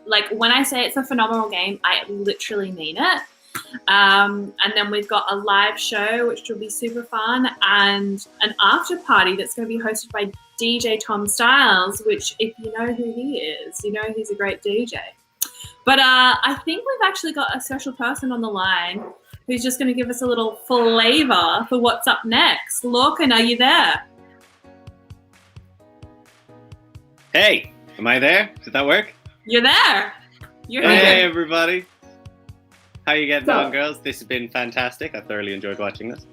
like, when I say it's a phenomenal game, I literally mean it. And then we've got a live show, which will be super fun, and an after party that's going to be hosted by DJ Tom Styles, which, if you know who he is, you know he's a great DJ. But I think we've actually got a special person on the line who's just going to give us a little flavor for what's up next. Lorcan, are you there? Hey, am I there? Did that work? You're there. You're Hey, here. everybody. How you getting on, girls? This has been fantastic. I thoroughly enjoyed watching this.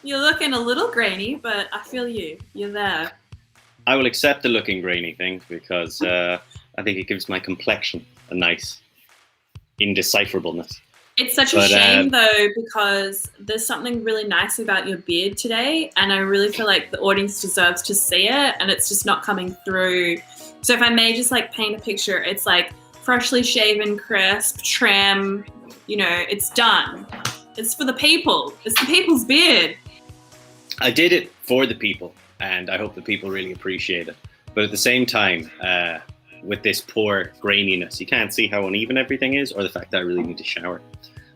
You're looking a little grainy, but I feel you. You're there. I will accept the looking grainy thing because I think it gives my complexion a nice indecipherableness. It's such a shame, though, because there's something really nice about your beard today, and I really feel like the audience deserves to see it, and it's just not coming through. So if I may just, like, paint a picture, it's like freshly shaven, crisp, trim, it's done. It's for the people. It's the people's beard. I did it for the people, and I hope the people really appreciate it. But at the same time, with this poor graininess, you can't see how uneven everything is, or the fact that I really need to shower.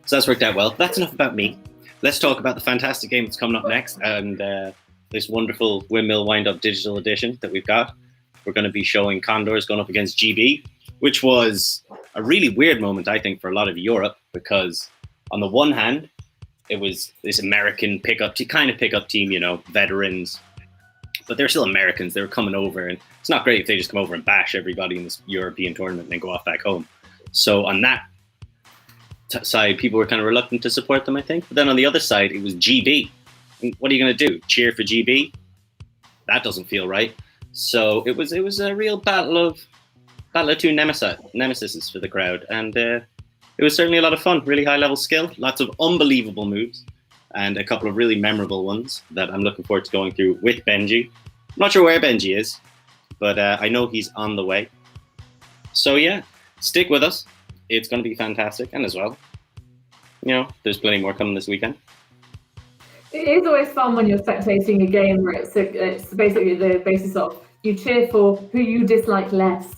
So that's worked out well. That's enough about me. Let's talk about the fantastic game that's coming up next, and this wonderful Windmill Wind-Up Digital Edition that we've got. We're going to be showing Condors going up against GB, which was a really weird moment, I think, for a lot of Europe, because on the one hand, it was this American pickup team, veterans, but they're still Americans. They were coming over, and it's not great if they just come over and bash everybody in this European tournament and then go off back home. So on that side, people were kind of reluctant to support them, I think. But then on the other side, it was GB. And what are you going to do? Cheer for GB? That doesn't feel right. So it was a real battle of two nemesis for the crowd, and it was certainly a lot of fun. Really high level skill, lots of unbelievable moves, and a couple of really memorable ones that I'm looking forward to going through with Benji. I'm not sure where Benji is, but I know he's on the way. So yeah, stick with us. It's going to be fantastic, and as well, there's plenty more coming this weekend. It is always fun when you're spectating a game where it's basically the basis of you cheer for who you dislike less.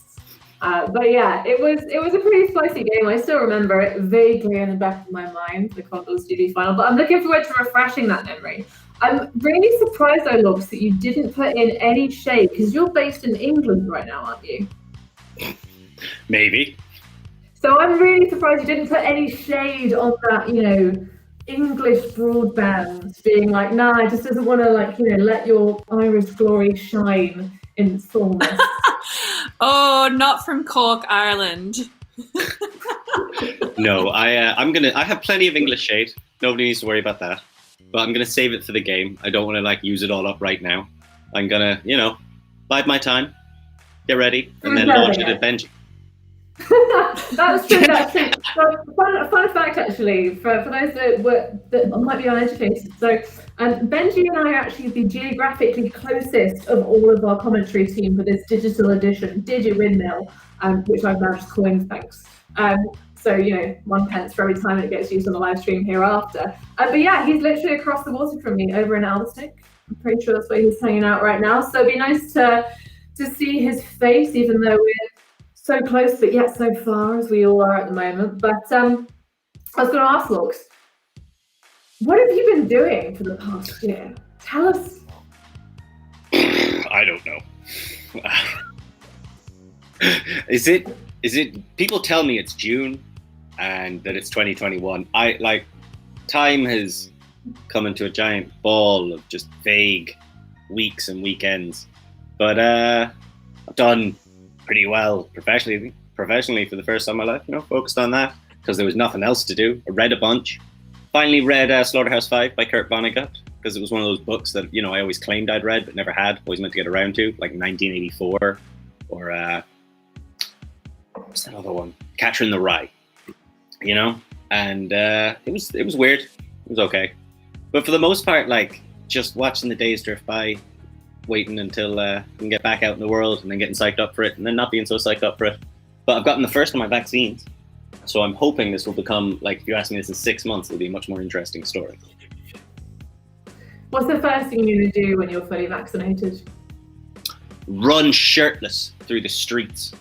But yeah, it was a pretty spicy game. I still remember it vaguely in the back of my mind, the Condors GB final. But I'm looking forward to refreshing that memory. I'm really surprised, though, Logs, that you didn't put in any shade, because you're based in England right now, aren't you? Maybe. So I'm really surprised you didn't put any shade on that, English broadband being like, nah, I just doesn't want to, let your Irish glory shine in its fullness. Oh, not from Cork, Ireland. No, I have plenty of English shade. Nobody needs to worry about that. But I'm gonna save it for the game. I don't want to use it all up right now. I'm gonna, bide my time, get ready, and then launch it at Benji. That's true. So, fun fact, actually, for those that might be uneducated. So, Benji and I are actually the geographically closest of all of our commentary team for this digital edition, Digi Windmill, which I've now just coined, thanks. So, 1 pence for every time it gets used on the live stream hereafter. But yeah, he's literally across the water from me over in ATLETICO. I'm pretty sure that's where he's hanging out right now. So it'd be nice to see his face, even though we're so close, but yet so far, as we all are at the moment. But I was going to ask, Logs, what have you been doing for the past year? Tell us. I don't know. Is it? People tell me it's June and that it's 2021. Time has come into a giant ball of just vague weeks and weekends. But I've done pretty well professionally for the first time in my life, focused on that because there was nothing else to do. I read a bunch. Finally read Slaughterhouse-5 by Kurt Vonnegut, because it was one of those books that, I always claimed I'd read but never had, always meant to get around to, like 1984, or what's that other one? Catcher in the Rye, and it was weird. It was okay. But for the most part, just watching the days drift by, waiting until I can get back out in the world, and then getting psyched up for it, and then not being so psyched up for it. But I've gotten the first of my vaccines, so I'm hoping this will become, if you ask me this in 6 months, it'll be a much more interesting story. What's the first thing you're going to do when you're fully vaccinated? Run shirtless through the streets,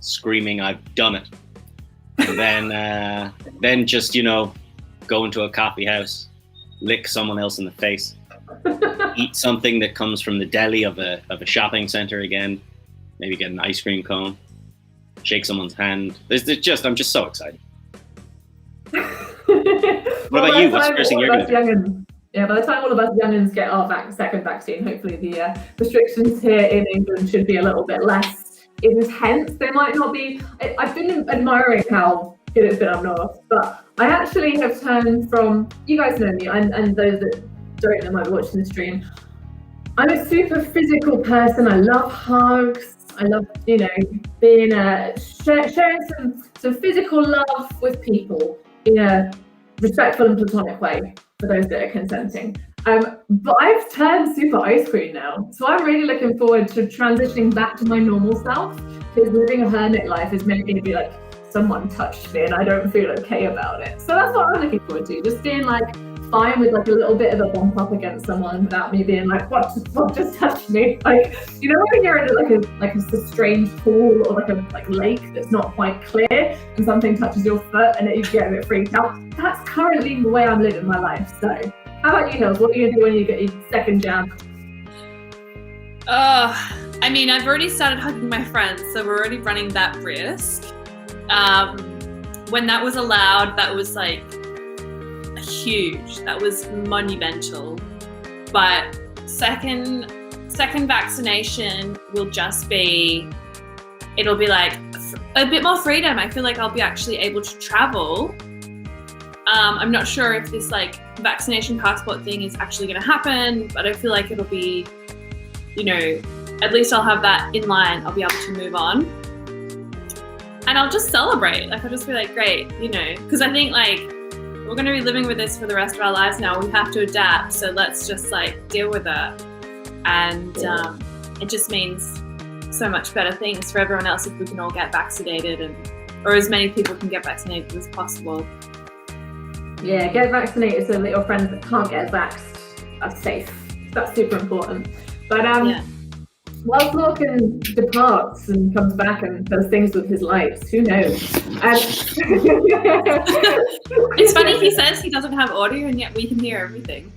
screaming, "I've done it." And then just, go into a coffee house, lick someone else in the face, eat something that comes from the deli of a shopping center again, maybe get an ice cream cone, shake someone's hand. I'm just so excited. What about you? What's the first thing you're going to do? Yeah, by the time all of us youngins get our second vaccine, hopefully the restrictions here in England should be a little bit less intense. They might not be. I've been admiring how good it's been up north, but I actually have turned from, you guys know me, and those that don't know might be watching the stream, I'm a super physical person. I love hugs. I love, being sharing some physical love with people in a respectful and platonic way, for those that are consenting. But I've turned super ice cream now. So I'm really looking forward to transitioning back to my normal self, because living a hermit life has made me be someone touched me and I don't feel okay about it. So that's what I'm looking forward to, just being fine with a little bit of a bump up against someone without me being what just touched me? When you're in a strange pool or a lake that's not quite clear and something touches your foot and you get a bit freaked out. That's currently the way I'm living my life. So how about you, Hills? What are you gonna do when you get your second jab? I've already started hugging my friends, so we're already running that risk. When that was allowed, that was huge. That was monumental. But second vaccination will just be, it'll be a bit more freedom. I feel I'll be actually able to travel. I'm not sure if this vaccination passport thing is actually going to happen, but I feel it'll be, at least I'll have that in line. I'll be able to move on. And I'll just celebrate. I'll just be great, because I think we're going to be living with this for the rest of our lives now. We have to adapt. So let's just deal with it. And it just means so much better things for everyone else if we can all get vaccinated, or as many people can get vaccinated as possible. Yeah, get vaccinated so that your friends that can't get vaxxed are safe. That's super important. But whilst Lorcan departs and comes back and does things with his lights, who knows? It's funny, he says he doesn't have audio and yet we can hear everything.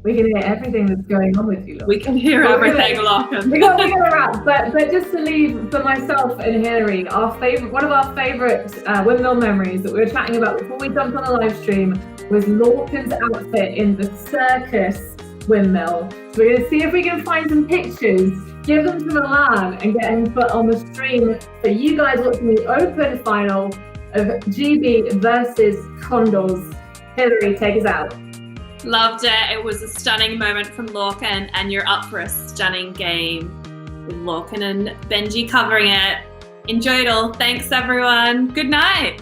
We can hear everything that's going on with you, Lorcan. We can hear everything, Lorcan. We got to wrap, but just to leave for myself and Hilary, one of our favourite Windmill memories that we were chatting about before we jumped on a live stream was Lorcan's outfit in the circus windmill. So we're going to see if we can find some pictures, give them to Milan, and get him put on the stream for you guys watching the open final of GB versus Condors. Hilary, take us out. Loved it. It was a stunning moment from Lorcan, and you're up for a stunning game with Lorcan and Benji covering it. Enjoyed all. Thanks, everyone. Good night.